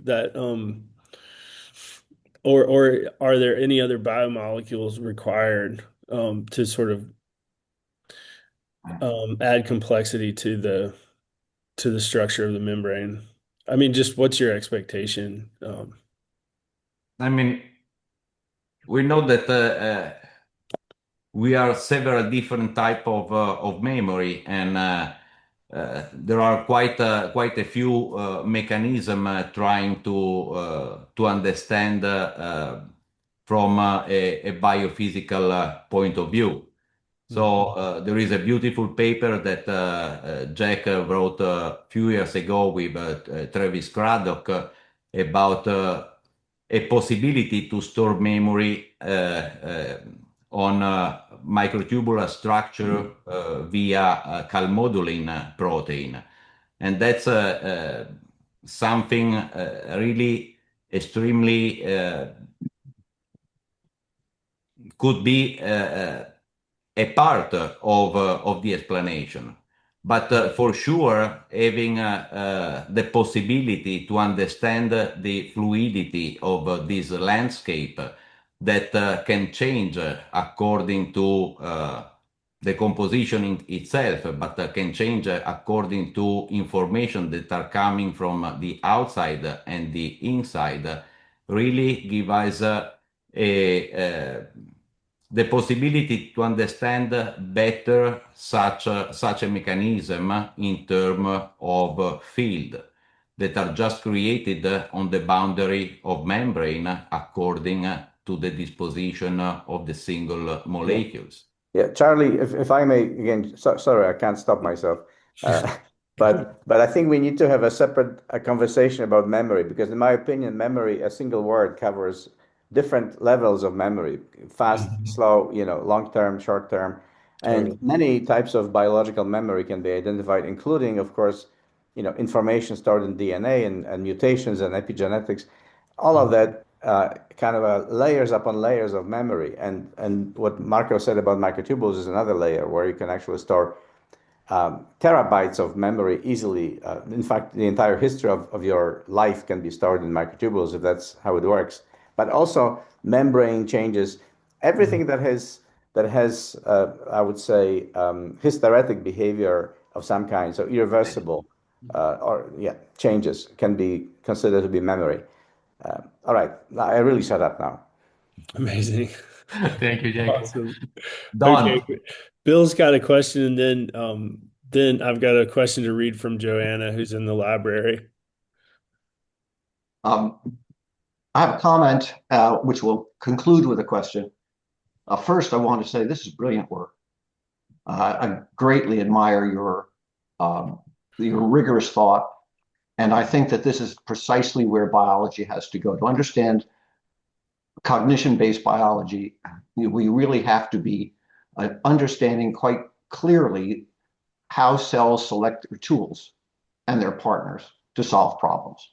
or are there any other biomolecules required to sort of add complexity to the structure of the membrane? I mean, just what's your expectation? I mean, we know that we are several different type of memory, and there are quite a few mechanism trying to understand from a biophysical point of view. So there is a beautiful paper that Jack wrote a few years ago with Travis Craddock about a possibility to store memory on microtubular structure via calmodulin protein. And that's something really extremely could be a part of the explanation. But for sure, having the possibility to understand the fluidity of this landscape that can change according to the composition in itself, but can change according to information that are coming from the outside and the inside, really give us the possibility to understand better such a mechanism in terms of field that are just created on the boundary of membrane according to the disposition of the single molecules. Yeah, Charlie, if I may, again, sorry, I can't stop myself. But I think we need to have a separate conversation about memory because, in my opinion, memory, a single word covers different levels of memory, fast, slow, long term, short term, and Totally. many types of biological memory can be identified, including, of course, information stored in DNA and mutations and epigenetics, all of that kind of layers upon layers of memory. And what Marco said about microtubules is another layer where you can actually store terabytes of memory easily. In fact, the entire history of your life can be stored in microtubules if that's how it works. But also membrane changes, everything that has I would say hysteretic behavior of some kind, so irreversible changes can be considered to be memory. All right, I really shut up now. Amazing. Thank you, Jack. Awesome. Don. Okay. Bill's got a question, and then I've got a question to read from Joanna, who's in the library. I have a comment which will conclude with a question. First, I want to say this is brilliant work. I greatly admire your rigorous thought, and I think that this is precisely where biology has to go. To understand cognition-based biology, we really have to be understanding quite clearly how cells select their tools and their partners to solve problems.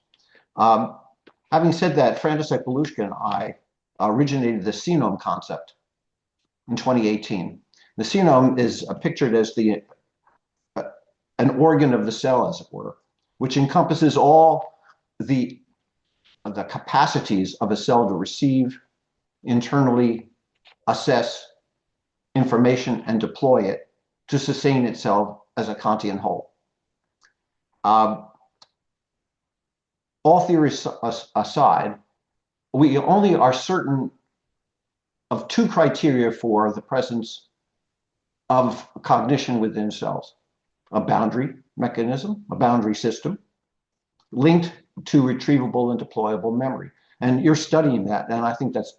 Having said that, František Beluška and I originated the cenome concept in 2018. The cenome is pictured as the an organ of the cell, as it were, which encompasses all the capacities of a cell to receive, internally assess information, and deploy it to sustain itself as a Kantian whole. All theories aside, we only are certain of two criteria for the presence of cognition within cells: a boundary mechanism, a boundary system, linked to retrievable and deployable memory. And you're studying that, and I think that's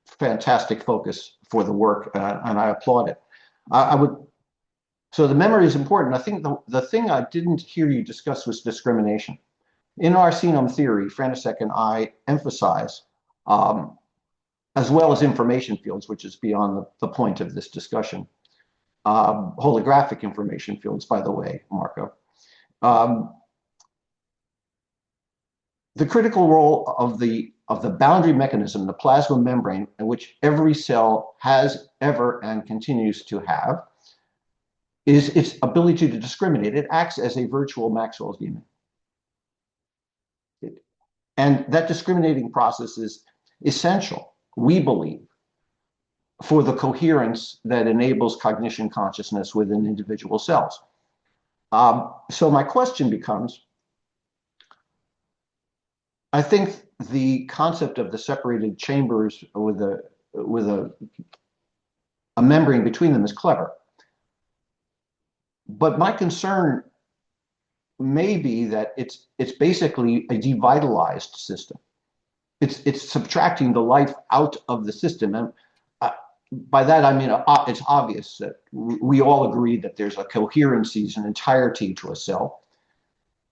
fantastic focus for the work, and I applaud it. So the memory is important. I think the thing I didn't hear you discuss was discrimination. In our Senome theory, František and I emphasize, as well as information fields, which is beyond the point of this discussion, holographic information fields, by the way, Marco. The critical role of the boundary mechanism, the plasma membrane, in which every cell has ever and continues to have, is its ability to discriminate. It acts as a virtual Maxwell's demon. And that discriminating process is essential, we believe, for the coherence that enables cognition consciousness within individual cells. So my question becomes, I think the concept of the separated chambers with a membrane between them is clever. But my concern may be that it's basically a devitalized system. It's subtracting the life out of the system. And by that, I mean, it's obvious that we all agree that there's a coherency, an entirety to a cell,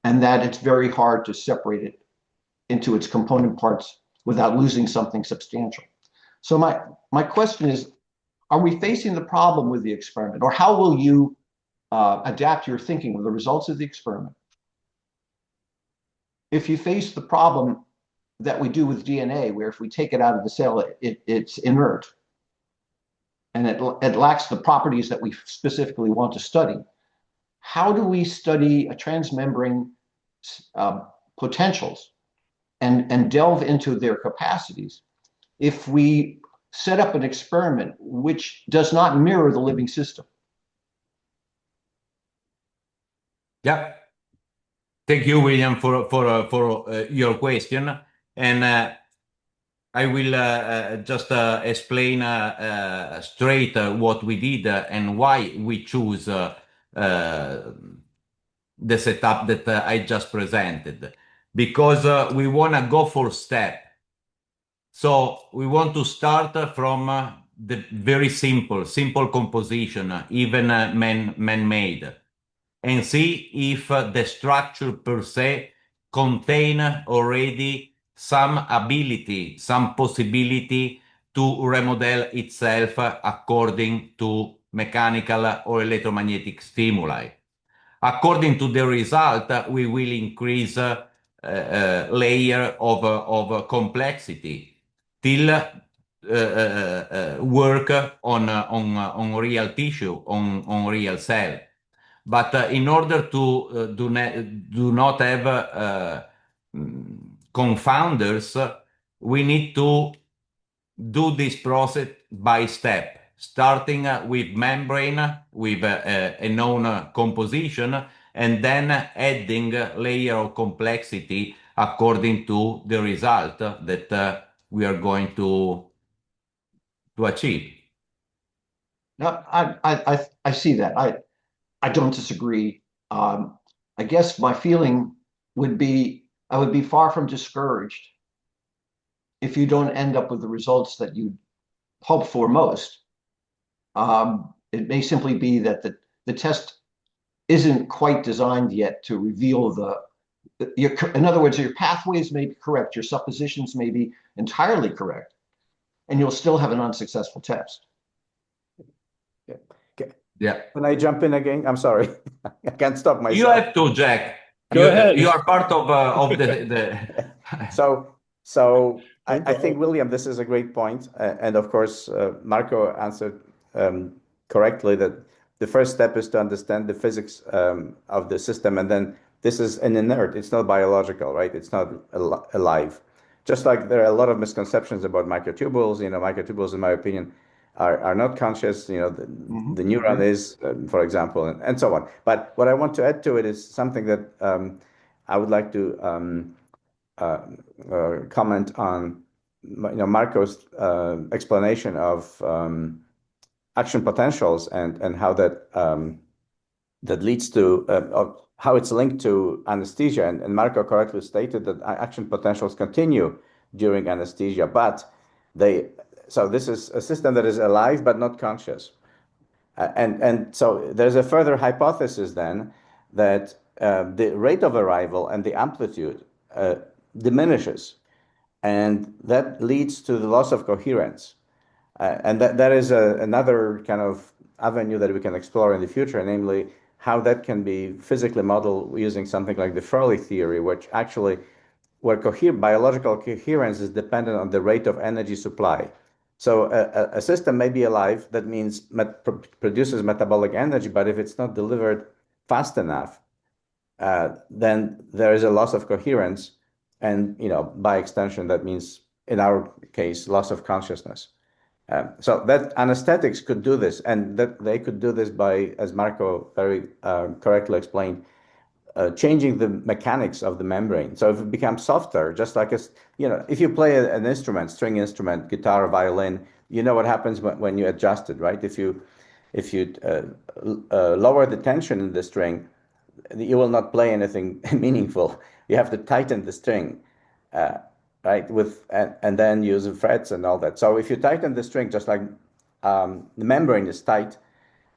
and that it's very hard to separate it into its component parts without losing something substantial. So my question is, are we facing the problem with the experiment, or how will you adapt your thinking of the results of the experiment if you face the problem that we do with DNA, where if we take it out of the cell, it's inert and it lacks the properties that we specifically want to study? How do we study a transmembrane potentials and delve into their capacities if we set up an experiment which does not mirror the living system? Yeah. Thank you, William, for your question. And I will just explain straight what we did and why we choose the setup that I just presented. Because we want to go for step. So we want to start from the very simple composition, even man-made, and see if the structure per se contain already some ability, some possibility to remodel itself according to mechanical or electromagnetic stimuli. According to the result, we will increase layer of complexity till work on real tissue, on real cell. But in order to do not have confounders, we need to do this process by step, starting with membrane with a known composition, and then adding layer of complexity according to the result that we are going to achieve. No, I see that. I don't disagree. I guess my feeling would be I would be far from discouraged if you don't end up with the results that you hope for most. It may simply be that the test isn't quite designed yet to reveal in other words, your pathways may be correct, your suppositions may be entirely correct, and you'll still have an unsuccessful test. Yeah. Can I jump in again? I'm sorry. I can't stop myself. You have to, Jack. Go ahead. You are part of the... So I think, William, this is a great point. And of course, Marco answered correctly that the first step is to understand the physics of the system, and then this is an inert. It's not biological, right? It's not alive. Just like there are a lot of misconceptions about microtubules. Microtubules, in my opinion, are not conscious. The neuron is, for example, and so on. But what I want to add to it is something that I would like to comment on. Marco's explanation of action potentials and how that leads to how it's linked to anesthesia. And Marco correctly stated that action potentials continue during anesthesia, but so this is a system that is alive but not conscious. And so there's a further hypothesis then that the rate of arrival and the amplitude diminishes, and that leads to the loss of coherence. And that is another kind of avenue that we can explore in the future, namely how that can be physically modeled using something like the Firaux theory, which actually, where biological coherence is dependent on the rate of energy supply. So a system may be alive, that means produces metabolic energy, but if it's not delivered fast enough, then there is a loss of coherence. And, by extension, that means, in our case, loss of consciousness. So that anesthetics could do this, and that they could do this by, as Marco very correctly explained, changing the mechanics of the membrane. So if it becomes softer, just like if you play an instrument, string instrument, guitar, violin, you know what happens when you adjust it, right? If you lower the tension in the string, you will not play anything meaningful. You have to tighten the string, right? And then use the frets and all that. So if you tighten the string, just like the membrane is tight,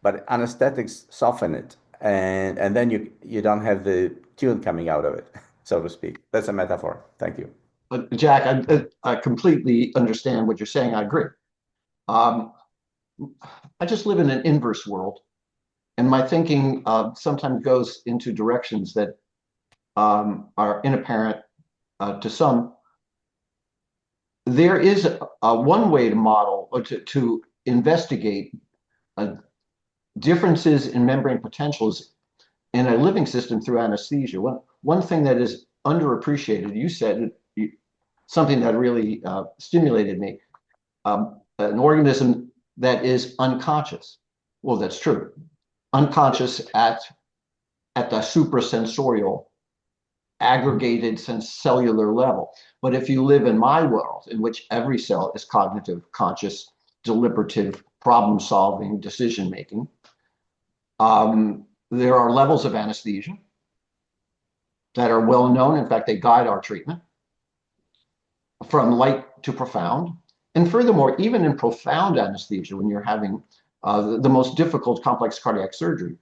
but anesthetics soften it, and then you don't have the tune coming out of it, so to speak. That's a metaphor. Thank you. Jack, I completely understand what you're saying. I agree. I just live in an inverse world, and my thinking sometimes goes into directions that are inapparent to some. There is one way to model or to investigate differences in membrane potentials in a living system through anesthesia. One thing that is underappreciated, you said something that really stimulated me, an organism that is unconscious. Well, that's true. Unconscious at the suprasensorial, aggregated cellular level. But if you live in my world, in which every cell is cognitive, conscious, deliberative, problem-solving, decision-making, there are levels of anesthesia that are well known. In fact, they guide our treatment from light to profound. And furthermore, even in profound anesthesia, when you're having the most difficult complex cardiac surgery,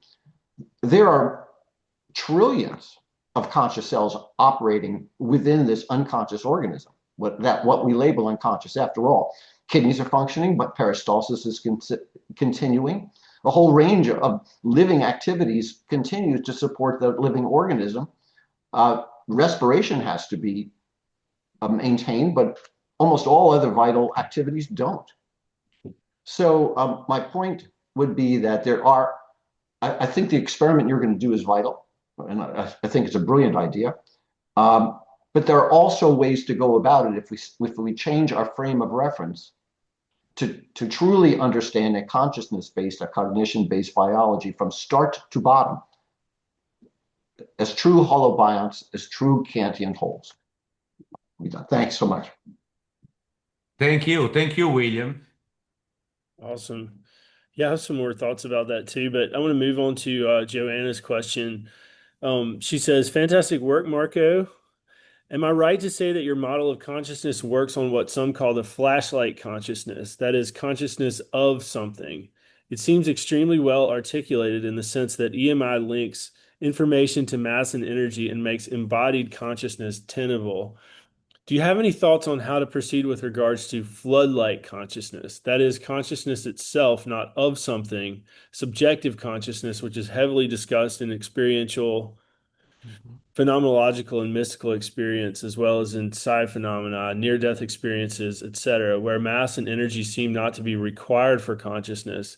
there are trillions of conscious cells operating within this unconscious organism, what we label unconscious. After all, kidneys are functioning, but peristalsis is continuing. A whole range of living activities continues to support the living organism. Respiration has to be maintained, but almost all other vital activities don't. So my point would be that I think the experiment you're going to do is vital, and I think it's a brilliant idea. But there are also ways to go about it if we change our frame of reference to truly understand a consciousness-based, a cognition-based biology from start to bottom, as true holobionts, as true Kantian wholes. Thanks so much. Thank you, William. Awesome. Yeah, I have some more thoughts about that too, but I want to move on to Joanna's question. She says, fantastic work, Marco. Am I right to say that your model of consciousness works on what some call the flashlight consciousness, that is, consciousness of something? It seems extremely well articulated in the sense that EMI links information to mass and energy and makes embodied consciousness tenable. Do you have any thoughts on how to proceed with regards to floodlight consciousness? That is, consciousness itself, not of something, subjective consciousness, which is heavily discussed in experiential, phenomenological, and mystical experience, as well as in psi phenomena, near-death experiences, etc., where mass and energy seem not to be required for consciousness.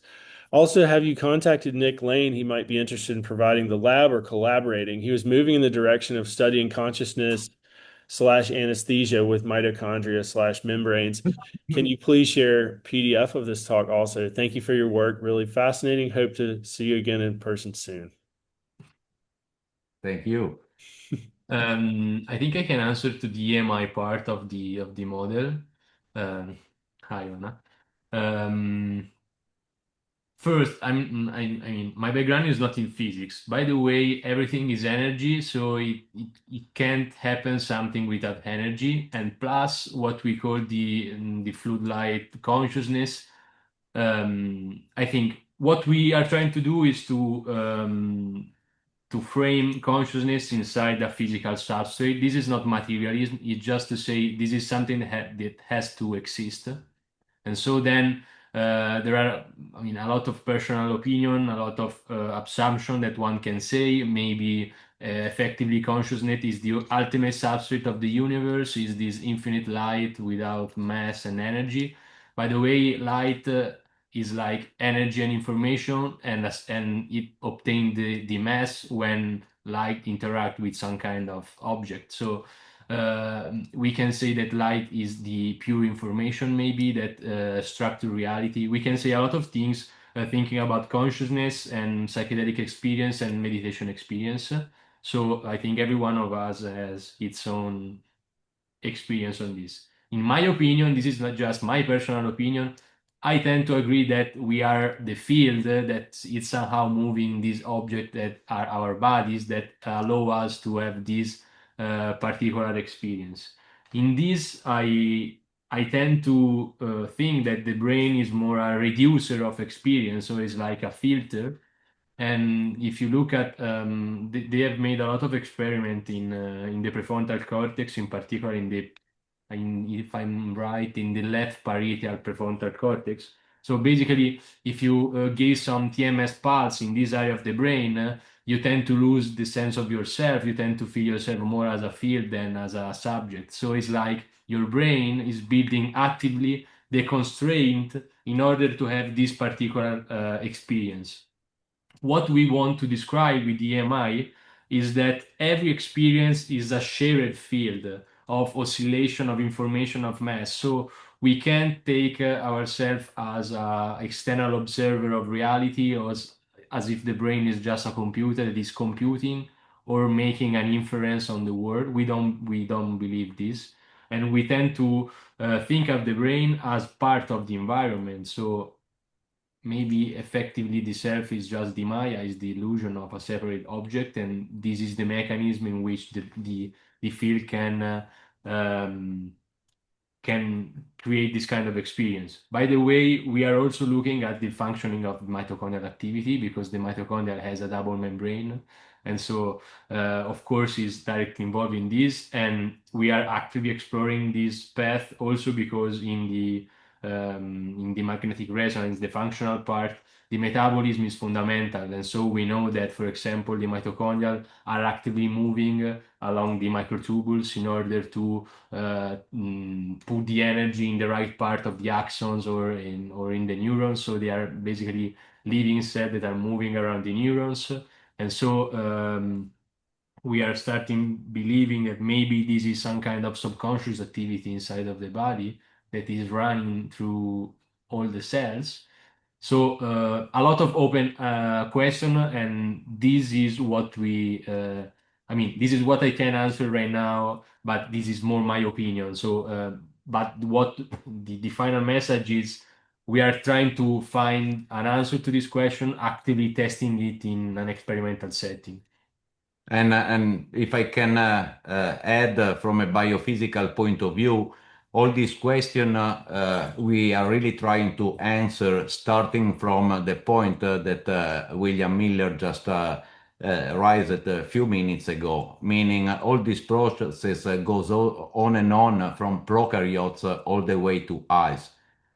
Also, have you contacted Nick Lane? He might be interested in providing the lab or collaborating. He was moving in the direction of studying consciousness slash anesthesia with mitochondria slash membranes. Can you please share PDF of this talk also? Thank you for your work. Really fascinating. Hope to see you again in person soon. Thank you. I think I can answer to the EMI part of the model. Hi, Anna. First, I mean, my background is not in physics. By the way, everything is energy, so it can't happen something without energy. And plus, what we call the floodlight consciousness. I think what we are trying to do is to frame consciousness inside a physical substrate. This is not materialism. It's just to say this is something that has to exist. And so then there are, I mean, a lot of personal opinion, a lot of assumption that one can say. Maybe effectively consciousness is the ultimate substrate of the universe, is this infinite light without mass and energy. By the way, light is like energy and information, and it obtained the mass when light interact with some kind of object. So we can say that light is the pure information, maybe that structure reality. We can say a lot of things thinking about consciousness and psychedelic experience and meditation experience. So I think every one of us has its own experience on this. In my opinion, this is not just my personal opinion. I tend to agree that we are the field that is somehow moving these objects that are our bodies that allow us to have this particular experience. In this, I tend to think that the brain is more a reducer of experience, so it's like a filter. And if you look at, they have made a lot of experiment in the prefrontal cortex, in particular if I'm right, in the left parietal prefrontal cortex. So basically, if you give some TMS pulse in this area of the brain, you tend to lose the sense of yourself. You tend to feel yourself more as a field than as a subject. So it's like your brain is building actively the constraint in order to have this particular experience. What we want to describe with EMI is that every experience is a shared field of oscillation of information of mass. So we can't take ourselves as an external observer of reality, or as if the brain is just a computer that is computing or making an inference on the world. We don't believe this, and we tend to think of the brain as part of the environment. So maybe effectively the self is just the Maya, is the illusion of a separate object, and this is the mechanism in which the field can create this kind of experience. By the way, we are also looking at the functioning of mitochondrial activity, because the mitochondria has a double membrane, and so of course is directly involved in this, and we are actively exploring this path also because in the magnetic resonance, the functional part, the metabolism is fundamental. And so we know that, for example, the mitochondria are actively moving along the microtubules in order to put the energy in the right part of the axons or in the neurons. So they are basically living cells that are moving around the neurons. And so we are starting believing that maybe this is some kind of subconscious activity inside of the body that is running through all the cells. So a lot of open question, and this is what this is what I can answer right now, but this is more my opinion. So, but what the final message is, we are trying to find an answer to this question, actively testing it in an experimental setting. And if I can add from a biophysical point of view, all these questions we are really trying to answer starting from the point that William Miller just raised a few minutes ago, meaning all these processes goes on and on from prokaryotes all the way to us.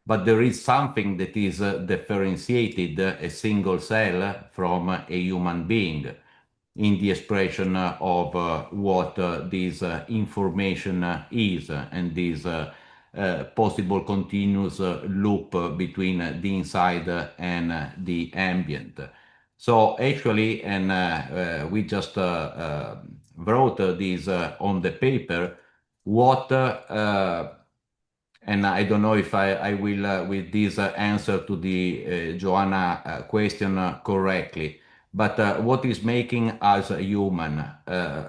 But there is something that is differentiated a single cell from a human being in the expression of what this information is and this possible continuous loop between the inside and the ambient. So actually, and we just wrote this on the paper, what and I don't know if I will, with this answer to the Joanna question correctly, but what is making us a human?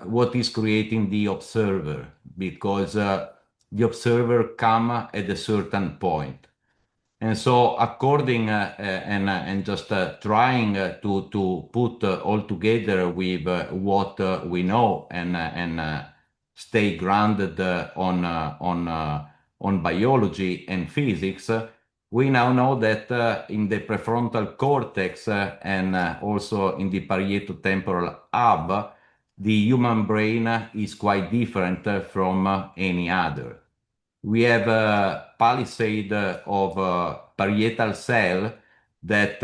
What is creating the observer? Because the observer come at a certain point. And so, according and just trying to put all together with what we know and stay grounded on biology and physics, we now know that in the prefrontal cortex and also in the parieto-temporal hub, the human brain is quite different from any other. We have a palisade of parietal cell that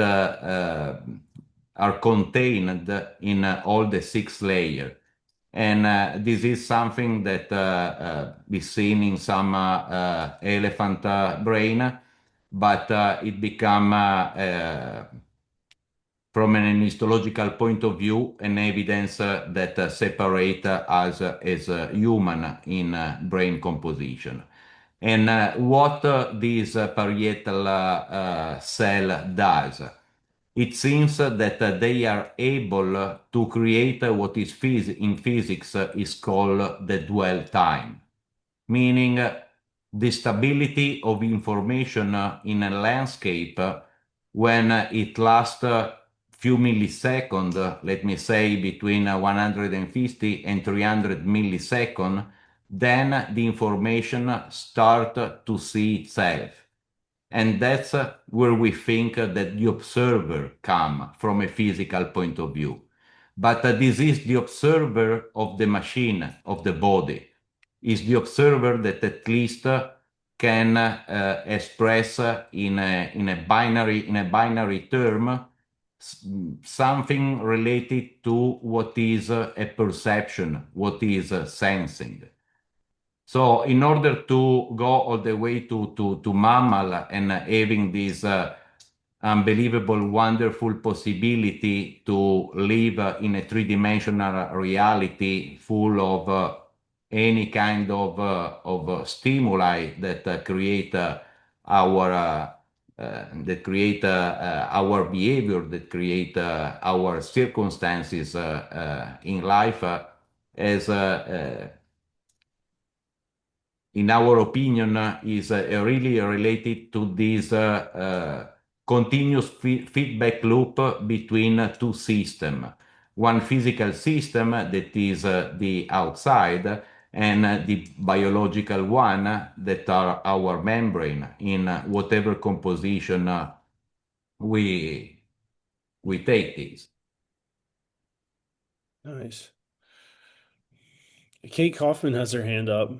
are contained in all the 6 layers. And this is something that is seen in some elephant brain, but it become from an histological point of view, an evidence that separate us as human in brain composition. And what this parietal cell does, it seems that they are able to create what is in physics is called the dwell time, meaning the stability of information in a landscape when it lasts few milliseconds, let me say between 150 and 300 milliseconds, then the information start to see itself. And that's where we think that the observer come from a physical point of view. But this is the observer of the machine, of the body. Is the observer that at least can express in a binary term something related to what is a perception, what is sensing. So in order to go all the way to mammal and having this unbelievable, wonderful possibility to live in a three-dimensional reality full of any kind of stimuli that create our behavior, that create our circumstances in life, as in our opinion, is really related to this continuous feedback loop between two systems. One physical system that is the outside, and the biological one that are our membrane in whatever composition we take this. Nice. Kate Kaufman has her hand up.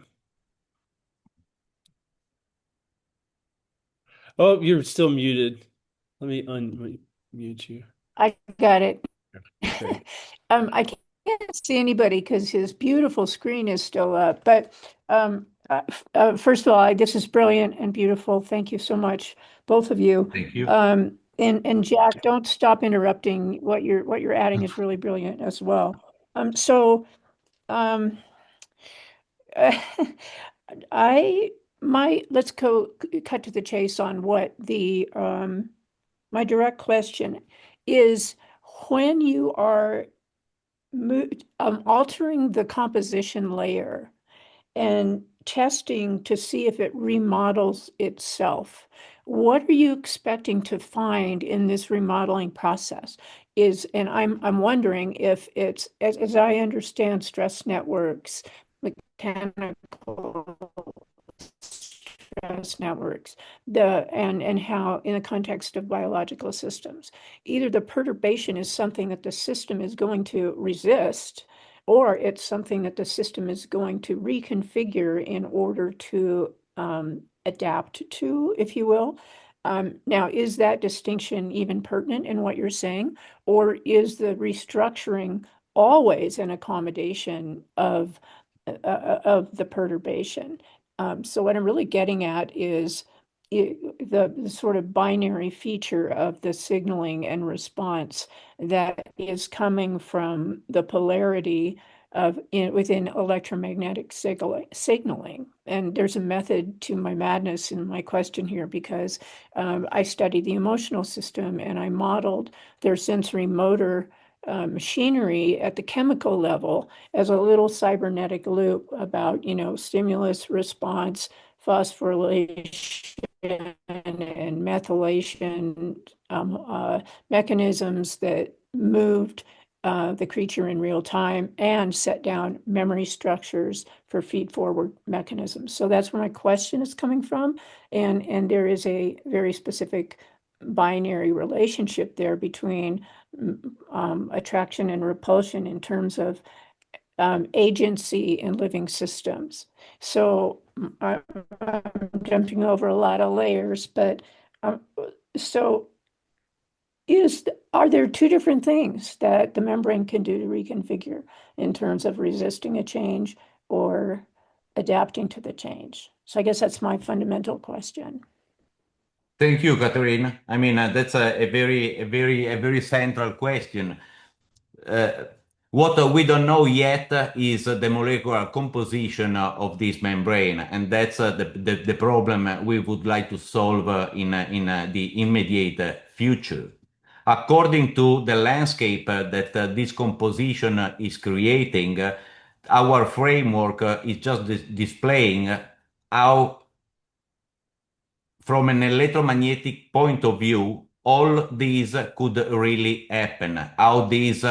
Oh, you're still muted. Let me unmute you. I got it. Okay. I can't see anybody because his beautiful screen is still up. But first of all, this is brilliant and beautiful. Thank you so much, both of you. Thank you. And Jack, don't stop interrupting. What you're adding is really brilliant as well. Let's cut to the chase on what the my direct question is: when you are altering the composition layer and testing to see if it remodels itself, what are you expecting to find in this remodeling process? And I'm wondering if it's, as I understand stress networks, mechanical stress networks, and how in the context of biological systems, either the perturbation is something that the system is going to resist, or it's something that the system is going to reconfigure in order to adapt to, if you will. Now, is that distinction even pertinent in what you're saying, or is the restructuring always an accommodation of the perturbation? So what I'm really getting at is the sort of binary feature of the signaling and response that is coming from the polarity of within electromagnetic signaling. And there's a method to my madness in my question here, because I studied the emotional system and I modeled their sensory motor machinery at the chemical level as a little cybernetic loop about, stimulus, response, phosphorylation, and methylation mechanisms that moved the creature in real time and set down memory structures for feed-forward mechanisms. So that's where my question is coming from. And there is a very specific binary relationship there between attraction and repulsion in terms of agency in living systems. So I'm jumping over a lot of layers, but so are there two different things that the membrane can do to reconfigure in terms of resisting a change or adapting to the change? So I guess that's my fundamental question. Thank you, Catherine. I mean, that's a very central question. What we don't know yet is the molecular composition of this membrane, and that's the problem we would like to solve in the immediate future. According to the landscape that this composition is creating, our framework is just displaying how, from an electromagnetic point of view, all these could really happen. How these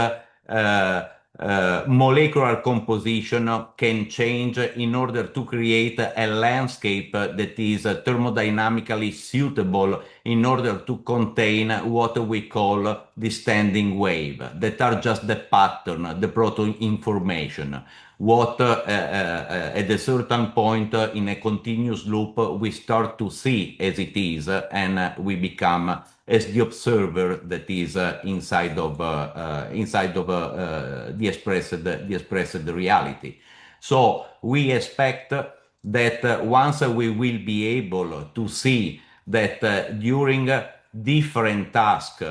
molecular composition can change in order to create a landscape that is thermodynamically suitable in order to contain what we call the standing wave, that are just the pattern, the proto information. What at a certain point in a continuous loop we start to see as it is, and we become as the observer that is inside of the expressed reality. So we expect that once we will be able to see that during different tasks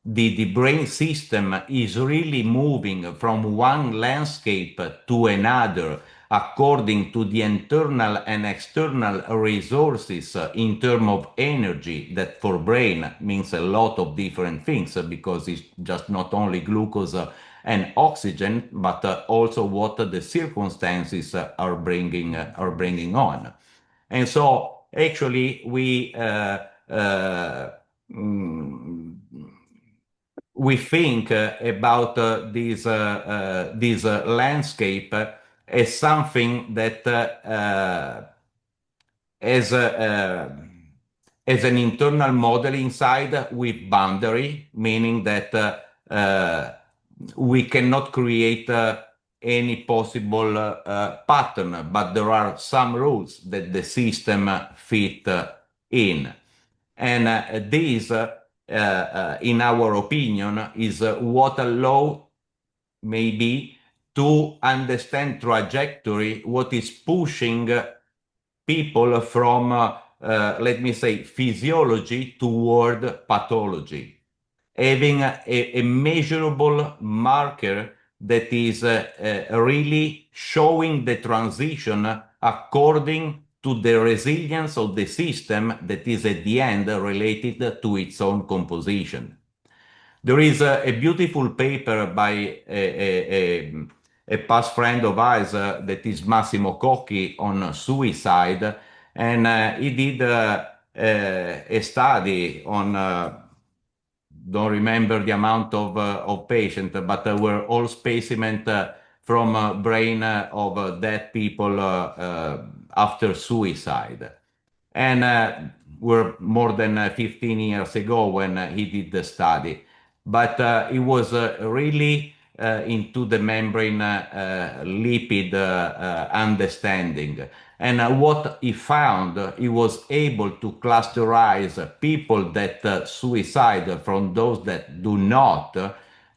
the brain system is really moving from one landscape to another according to the internal and external resources in terms of energy, that for brain means a lot of different things, because it's just not only glucose and oxygen, but also what the circumstances are bringing on. And so actually we think about this landscape as something that as an internal model inside with boundary, meaning that we cannot create any possible pattern, but there are some rules that the system fit in. And this in our opinion, is what allow maybe to understand trajectory, what is pushing people from, let me say, physiology toward pathology, having a measurable marker that is really showing the transition according to the resilience of the system that is at the end related to its own composition. There is a beautiful paper by a past friend of ours that is Massimo Cocchi on suicide, and he did a study on don't remember the amount of patients, but were all specimens from brain of dead people after suicide. And were more than 15 years ago when he did the study. But it was really into the membrane lipid understanding. And what he found, he was able to clusterize people that suicide from those that do not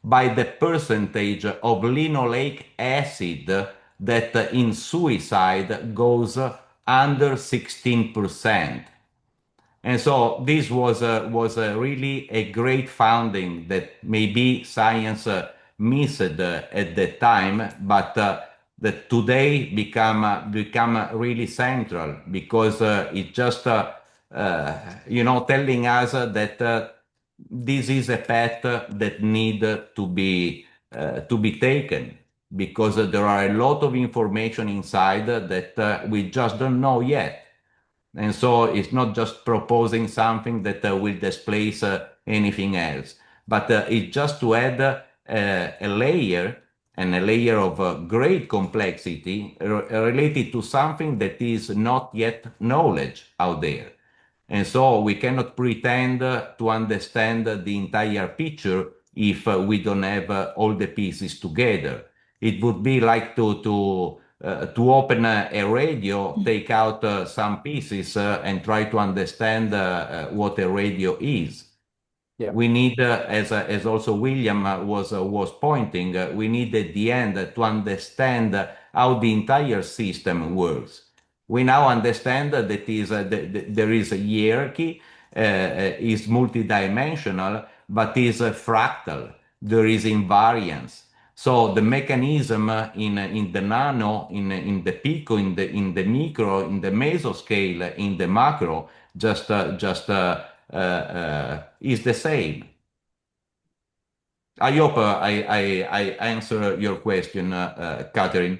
by the percentage of linoleic acid that in suicide goes under 16%. And so this was really a great finding that maybe science missed at that time, but that today become really central because it just telling us that this is a path that need to be taken because there are a lot of information inside that we just don't know yet. And so it's not just proposing something that will displace anything else, but it's just to add a layer and a layer of great complexity related to something that is not yet knowledge out there. And so we cannot pretend to understand the entire picture if we don't have all the pieces together. It would be like to open a radio, take out some pieces, and try to understand what a radio is. Yeah. We need, as also William was pointing, we need at the end to understand how the entire system works. We now understand that there is a hierarchy, is multidimensional, but is fractal. There is invariance. So the mechanism in the nano, in the pico, in the micro, in the mesoscale, in the macro, just is the same. I hope I answer your question, Catherine.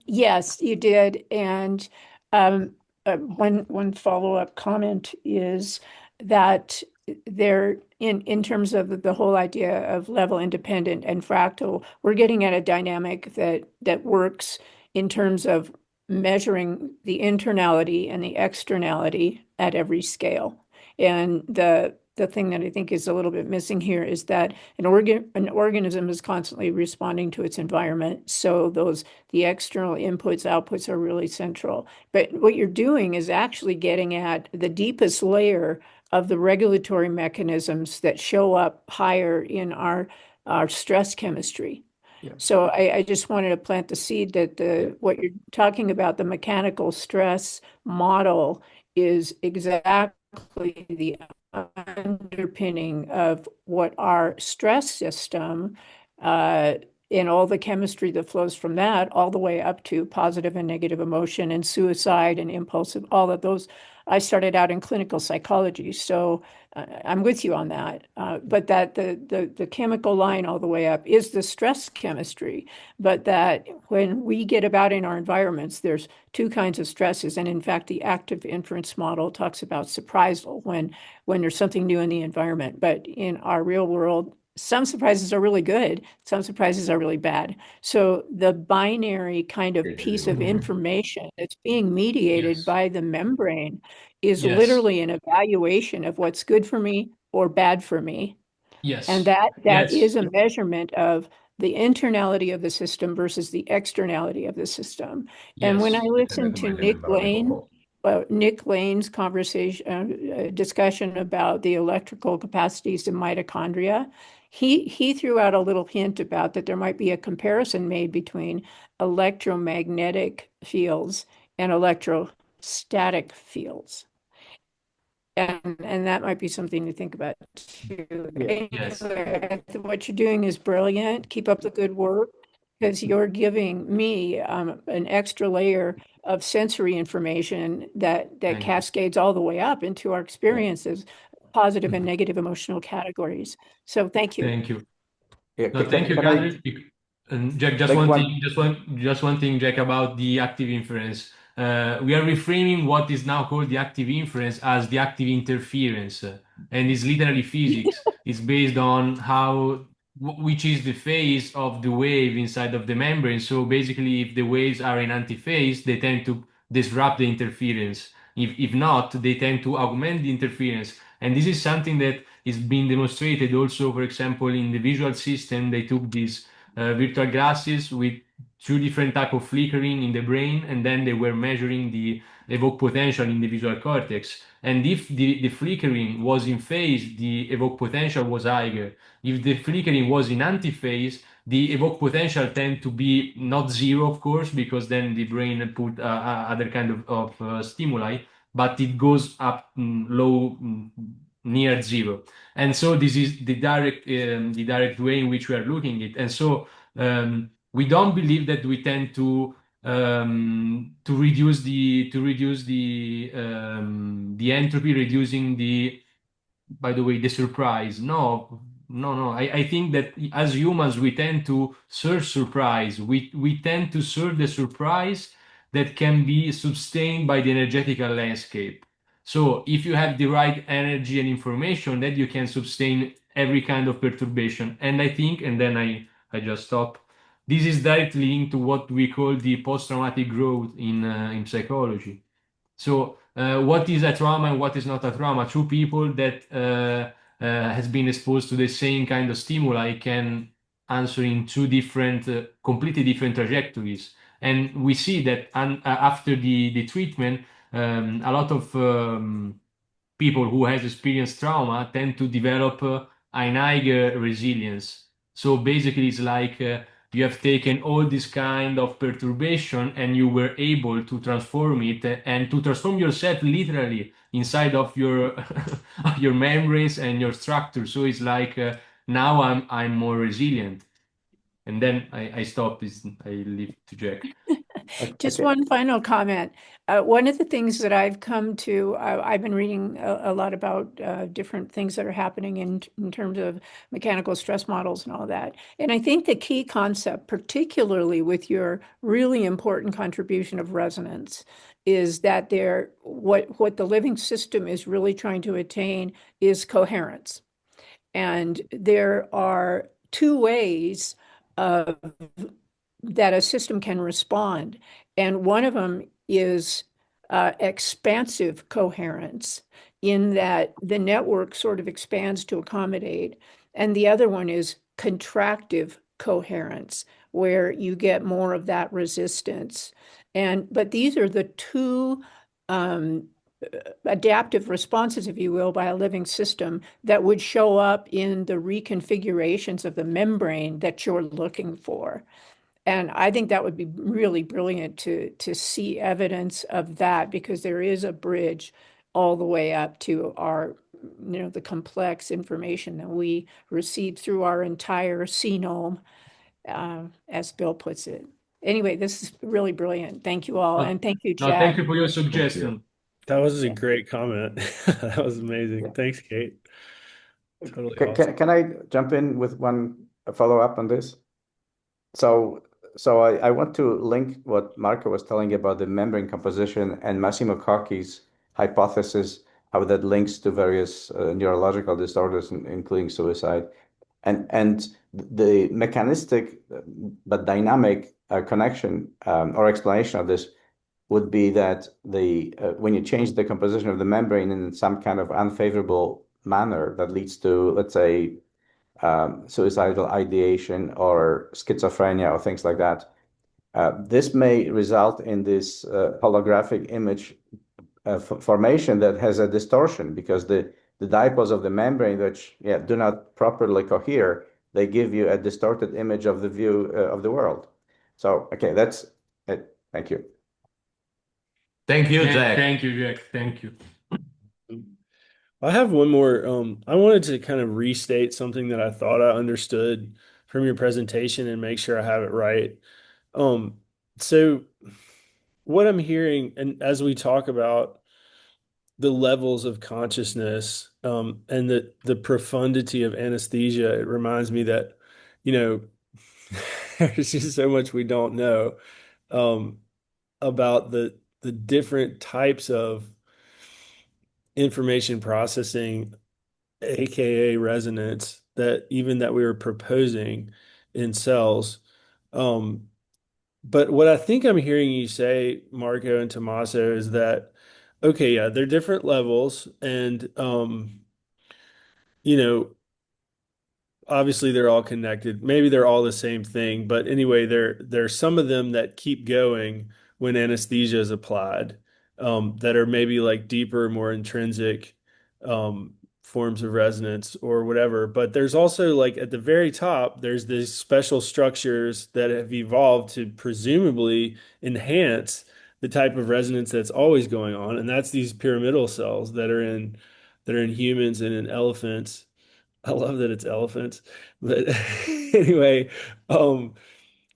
Yes, you did. And one follow-up comment is that there, in terms of the whole idea of level independent and fractal, we're getting at a dynamic that works in terms of measuring the internality and the externality at every scale. And the thing that I think is a little bit missing here is that an organism is constantly responding to its environment. So the external inputs, outputs are really central. But what you're doing is actually getting at the deepest layer of the regulatory mechanisms that show up higher in our stress chemistry. Yeah. So I just wanted to plant the seed that what you're talking about, the mechanical stress model, is exactly the underpinning of what our stress system and all the chemistry that flows from that, all the way up to positive and negative emotion and suicide and impulsive, all of those. I started out in clinical psychology, so I'm with you on that. But that the chemical line all the way up is the stress chemistry. But that when we get about in our environments, there's two kinds of stresses. And in fact, the active inference model talks about surprisal when there's something new in the environment. But in our real world, some surprises are really good, some surprises are really bad. So the binary kind of piece of information that's being mediated Yes. by the membrane is Yes. literally an evaluation of what's good for me or bad for me. Yes. And that Yes. is a measurement of the internality of the system versus the externality of the system. And when I Yes. listened to Nick Lane's conversation, discussion about the electrical capacities of mitochondria, he threw out a little hint about that there might be a comparison made between electromagnetic fields and electrostatic fields. And that might be something to think about too. Yeah. Yes. What you're doing is brilliant. Keep up the good work, because you're giving me an extra layer of sensory information that Thank you. cascades all the way up into our experiences, positive and negative emotional categories. So thank you. Thank you. Yeah. No, thank you, Can I Catherine. And Jack, just take one one? thing, just one thing, Jack, about the active inference. We are reframing what is now called the active inference as the active interference, and it's literally physics. It's based on which is the phase of the wave inside of the membrane. So basically, if the waves are in antiphase, they tend to disrupt the interference. If not, they tend to augment the interference. And this is something that is being demonstrated also, for example, in the visual system. They took these virtual glasses with two different type of flickering in the brain, and then they were measuring the evoked potential in the visual cortex. And if the flickering was in phase, the evoked potential was higher. If the flickering was in antiphase, the evoked potential tend to be not zero, of course, because then the brain put other kind of stimuli, but it goes up low, near zero. And so this is the direct way in which we are looking at it. And so we don't believe that we tend to reduce the entropy, reducing the, by the way, the surprise. No, no, no. I think that as humans, we tend to search surprise. We tend to search the surprise that can be sustained by the energetical landscape. So if you have the right energy and information, that you can sustain every kind of perturbation. And I think, and then I just stop. This is directly linked to what we call the post-traumatic growth in psychology. So, what is a trauma and what is not a trauma? Two people that has been exposed to the same kind of stimuli can answer in two different, completely different trajectories. And we see that after the treatment, a lot of people who has experienced trauma tend to develop an higher resilience. So basically, it's like you have taken all this kind of perturbation and you were able to transform it and to transform yourself literally inside of your your membranes and your structure. So it's like now I'm more resilient. And then I stop this. I leave to Jack. Just Okay. one final comment. One of the things that I've come to, I've been reading a lot about different things that are happening in terms of mechanical stress models and all that. And I think the key concept, particularly with your really important contribution of resonance, is that what the living system is really trying to attain is coherence. And there are two ways of that a system can respond. And one of them is expansive coherence, in that the network sort of expands to accommodate. And the other one is contractive coherence, where you get more of that resistance. But these are the two adaptive responses, if you will, by a living system that would show up in the reconfigurations of the membrane that you're looking for. And I think that would be really brilliant to see evidence of that, because there is a bridge all the way up to our, the complex information that we receive through our entire genome, as Bill puts it. Anyway, this is really brilliant. Thank you all. And thank you, No, thank Jack. you for your Thank you. suggestion. That was a great comment. That was amazing. Thanks, Kate. Totally awesome. Can I jump in with one follow-up on this? So I want to link what Marco was telling you about the membrane composition and Massimo Cocchi's hypothesis, how that links to various neurological disorders, including suicide. And the mechanistic but dynamic connection or explanation of this would be that when you change the composition of the membrane in some kind of unfavorable manner that leads to, let's say, suicidal ideation or schizophrenia or things like that, this may result in this holographic image formation that has a distortion, because the dipoles of the membrane, which do not properly cohere, they give you a distorted image of the view of the world. So, okay, that's it. Thank you. Thank you, Jack. Thank you, Jack. Thank you. I have one more. I wanted to kind of restate something that I thought I understood from your presentation and make sure I have it right. So what I'm hearing, and as we talk about the levels of consciousness, and the profundity of anesthesia, it reminds me that, there's just so much we don't know, about the different types of information processing, aka resonance, that we were proposing in cells. But what I think I'm hearing you say, Marco and Tommaso, is that, okay, yeah, they're different levels, and you know, obviously they're all connected. Maybe they're all the same thing, but anyway, there's some of them that keep going when anesthesia is applied, that are maybe like deeper, more intrinsic, forms of resonance or whatever. But there's also like at the very top, there's these special structures that have evolved to presumably enhance the type of resonance that's always going on, and that's these pyramidal cells that are in humans and in elephants. I love that it's elephants, but anyway,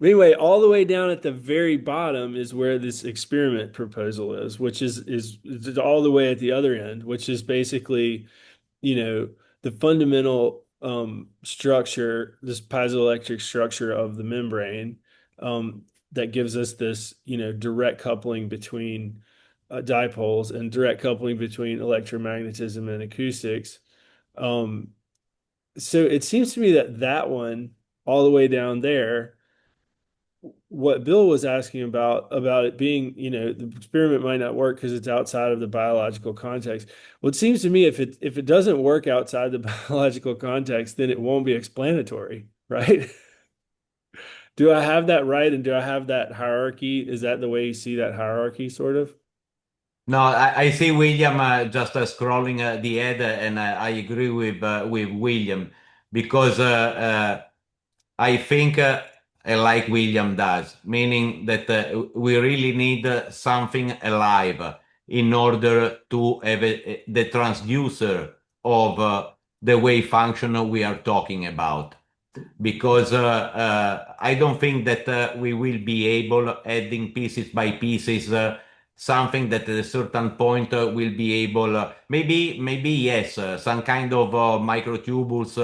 anyway, all the way down at the very bottom is where this experiment proposal is, which is all the way at the other end, which is basically, you know, the fundamental structure, this piezoelectric structure of the membrane, that gives us this, you know, direct coupling between dipoles and direct coupling between electromagnetism and acoustics. Um, so it seems to me that that one, all the way down there, what Bill was asking about it being, you know, the experiment might not work because it's outside of the biological context. Well, it seems to me if it doesn't work outside the biological context, then it won't be explanatory, right? Do I have that right? And do I have that hierarchy? Is that the way you see that hierarchy, sort of? No, I see William just scrolling the head, and I agree with William because I think like William does, meaning that we really need something alive in order to have the transducer of the wave function we are talking about. Because I don't think that we will be able, adding pieces by pieces, something that at a certain point will be able, maybe yes, some kind of microtubules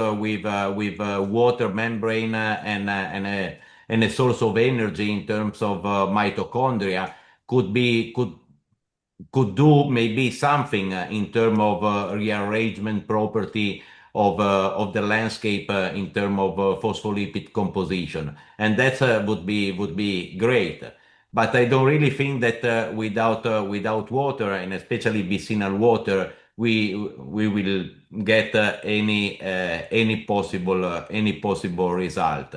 with water membrane and a source of energy in terms of mitochondria could do maybe something in terms of rearrangement property of the landscape in terms of phospholipid composition, and that would be great. But I don't really think that without water, and especially vicinal water, we will get any possible result,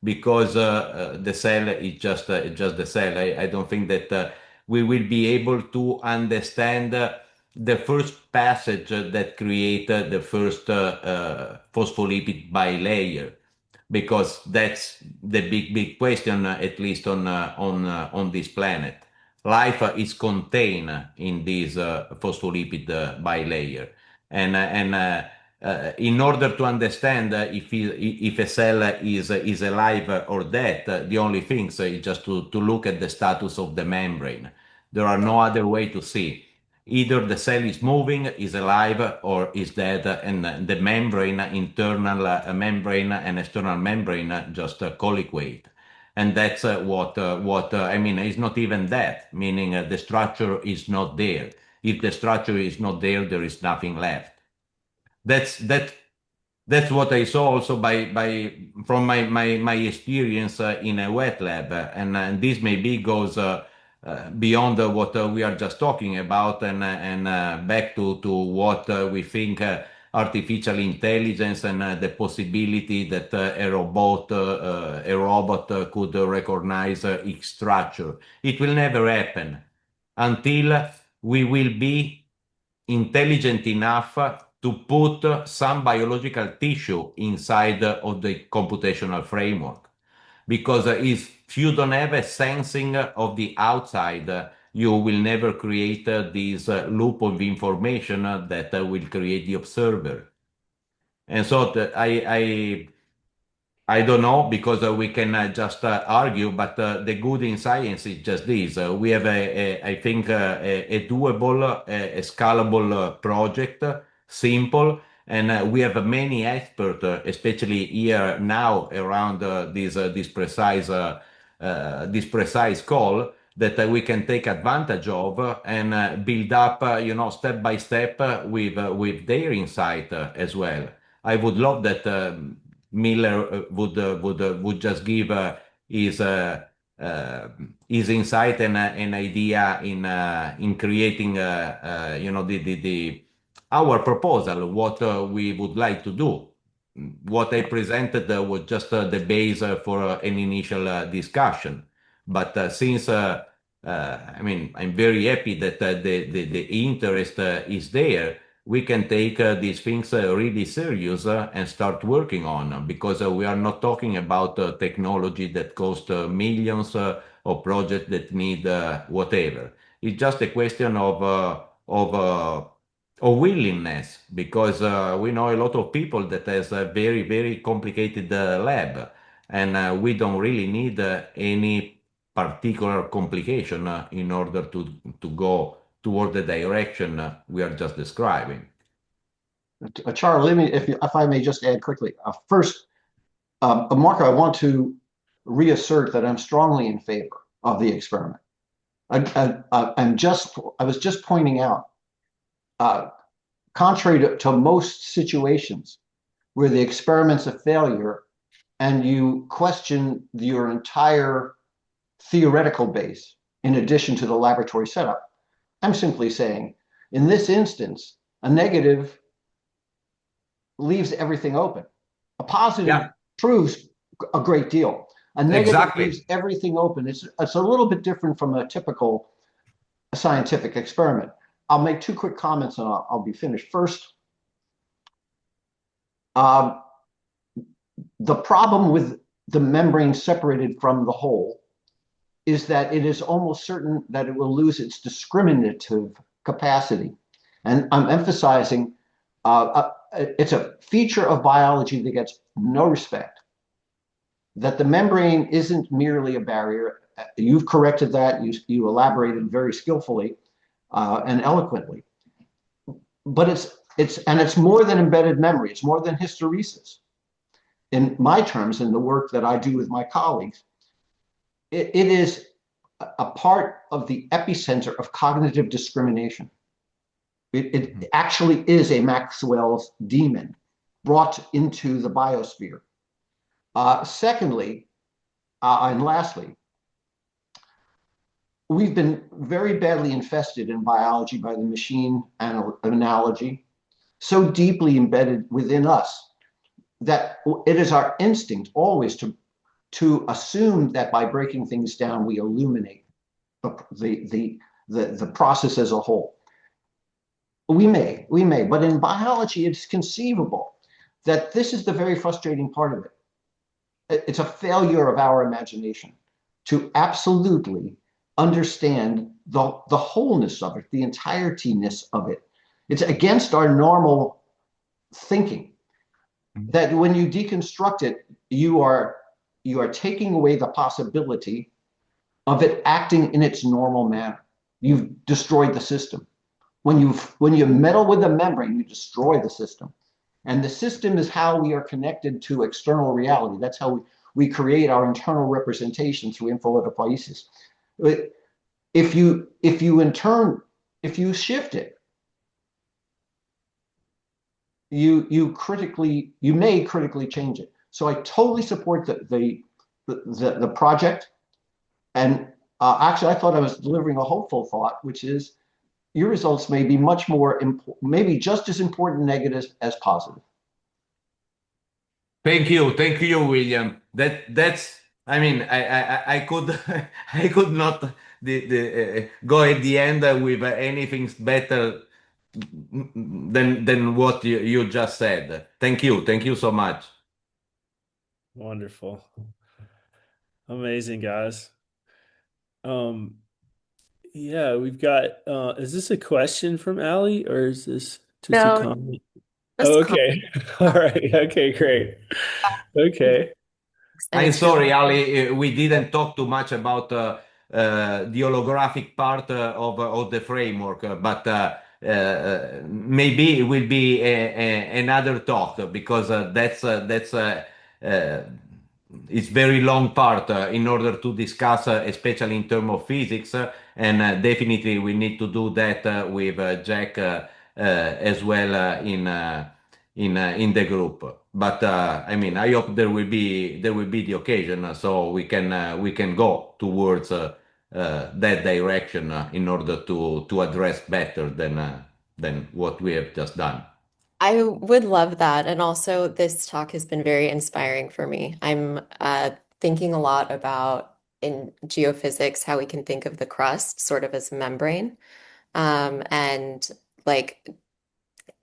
because the cell is just the cell. I don't think that we will be able to understand the first passage that created the first phospholipid bilayer, because that's the big question, at least on this planet. Life is contained in this phospholipid bilayer, and in order to understand if a cell is alive or dead, the only thing is just to look at the status of the membrane. There are no other way to see. Either the cell is moving, is alive, or is dead, and the membrane, internal membrane and external membrane, just colliquate. And that's what I mean. It's not even that, meaning the structure is not there. If the structure is not there, there is nothing left. That's what I saw also from my experience in a wet lab, and this maybe goes beyond what we are just talking about, and back to what we think artificial intelligence and the possibility that a robot could recognize each structure. It will never happen until we will be intelligent enough to put some biological tissue inside of the computational framework. Because if you don't have a sensing of the outside, you will never create this loop of information that will create the observer. And so I don't know, because we can just argue, but the good in science is just this. We have, I think, a doable, a scalable project, simple, and we have many experts, especially here now around this precise call, that we can take advantage of and build up, step by step with their insight as well. I would love that. Miller would just give his insight and an idea in creating the our proposal, what we would like to do. What I presented was just the base for an initial discussion. But since I mean, I'm very happy that the interest is there. we can take these things really serious and start working on, because we are not talking about technology that cost millions or projects that need whatever. It's just a question of willingness, because we know a lot of people that has a very, very complicated lab, and we don't really need any particular complication in order to go toward the direction we are just describing. Charlie, if I may just add quickly. First, Marco, I want to reassert that I'm strongly in favor of the experiment. I was just pointing out, contrary to most situations where the experiment's a failure and you question your entire theoretical base in addition to the laboratory setup, I'm simply saying, in this instance, a negative leaves everything open. A positive proves a great deal. A negative leaves everything open. It's a little bit different from a typical scientific experiment. I'll make two quick comments and I'll be finished. First, the problem with the membrane separated from the whole is that it is almost certain that it will lose its discriminative capacity. And I'm emphasizing it's a feature of biology that gets no respect, that the membrane isn't merely a barrier. You've corrected that. You elaborated very skillfully and eloquently. But it's more than embedded memory. It's more than hysteresis. In my terms, in the work that I do with my colleagues, it is a part of the epicenter of cognitive discrimination. It actually is a Maxwell's demon brought into the biosphere. Secondly, and lastly, we've been very badly infested in biology by the machine analogy, so deeply embedded within us that it is our instinct always to assume that by breaking things down, we illuminate the process as a whole. We may, but in biology, it's conceivable that this is the very frustrating part of it. It's a failure of our imagination to absolutely understand the wholeness of it, the entiretyness of it. It's against our normal thinking that when you deconstruct it, you are taking away the possibility of it acting in its normal manner. You've destroyed the system. When you meddle with the membrane, you destroy the system. And the system is how we are connected to external reality. That's how we create our internal representation through infolipoiesis. If you shift it, you may critically change it. So I totally support the project. And actually, I thought I was delivering a hopeful thought, which is your results may be much more, maybe just as important negatives as positive. Thank you, William. That's. I mean, I could I could not go at the end with anything better than what you just said. Thank you so much. Wonderful. Amazing, guys. Yeah, we've got is this a question from Ali or is this just a comment? Oh, okay. All right. Okay, great. Okay. I'm sorry, Ali, we didn't talk too much about the holographic part of the framework, but maybe it will be another talk, because it's very long part in order to discuss, especially in terms of physics, and definitely we need to do that with Jack as well in the group. But I mean, I hope there will be the occasion, so we can go towards that direction in order to address better than what we have just done. I would love that. And also, this talk has been very inspiring for me. I'm thinking a lot about in geophysics how we can think of the crust sort of as membrane. And like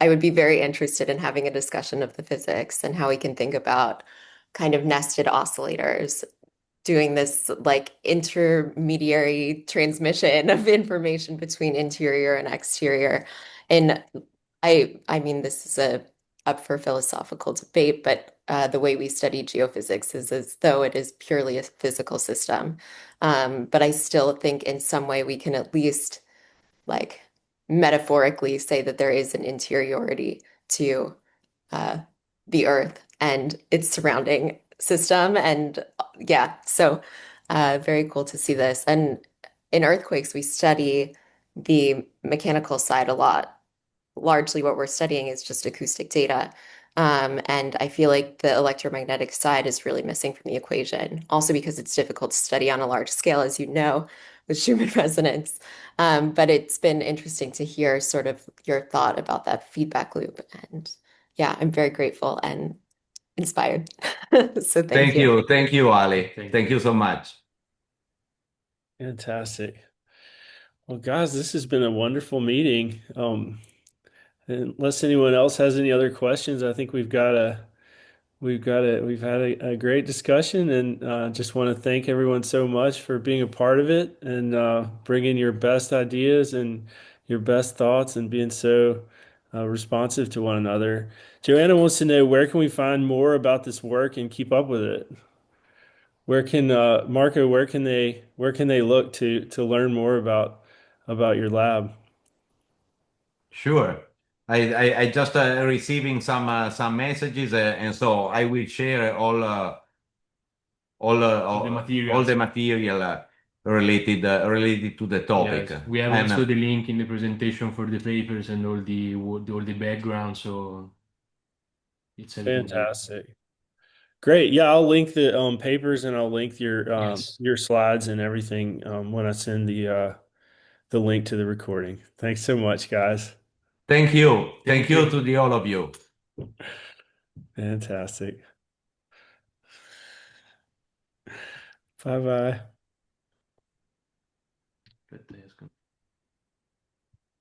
I would be very interested in having a discussion of the physics and how we can think about kind of nested oscillators doing this like intermediary transmission of information between interior and exterior. And I mean, this is up for philosophical debate, but the way we study geophysics is as though it is purely a physical system. But I still think in some way we can at least like metaphorically say that there is an interiority to the Earth and its surrounding system. And yeah, so very cool to see this. And in earthquakes, we study the mechanical side a lot. Largely what we're studying is just acoustic data. And I feel like the electromagnetic side is really missing from the equation, also because it's difficult to study on a large scale, as you know, with Schumann resonance. But it's been interesting to hear sort of your thought about that feedback loop. And yeah, I'm very grateful and inspired. So thank you. Thank you, Ali. Thank Thank you. you so much. Fantastic. Well, guys, this has been a wonderful meeting. Unless anyone else has any other questions, I think we've had a great discussion, and just want to thank everyone so much for being a part of it and bringing your best ideas and your best thoughts and being so responsive to one another. Joanna wants to know, where can we find more about this work and keep up with it? Where can Marco, where can they look to learn more about your lab? Sure. I just receiving some messages, and so I will share All the all materials. the material related to the topic. Yes, we have And also the link in the presentation for the papers and all the background, so it's everything here. Fantastic. Great. Yeah, I'll link the papers, and I'll link Yes. your slides and everything when I send the link to the recording. Thanks so much, guys. thank you. Thank Thank you you. to all of you. Fantastic. Bye bye. But,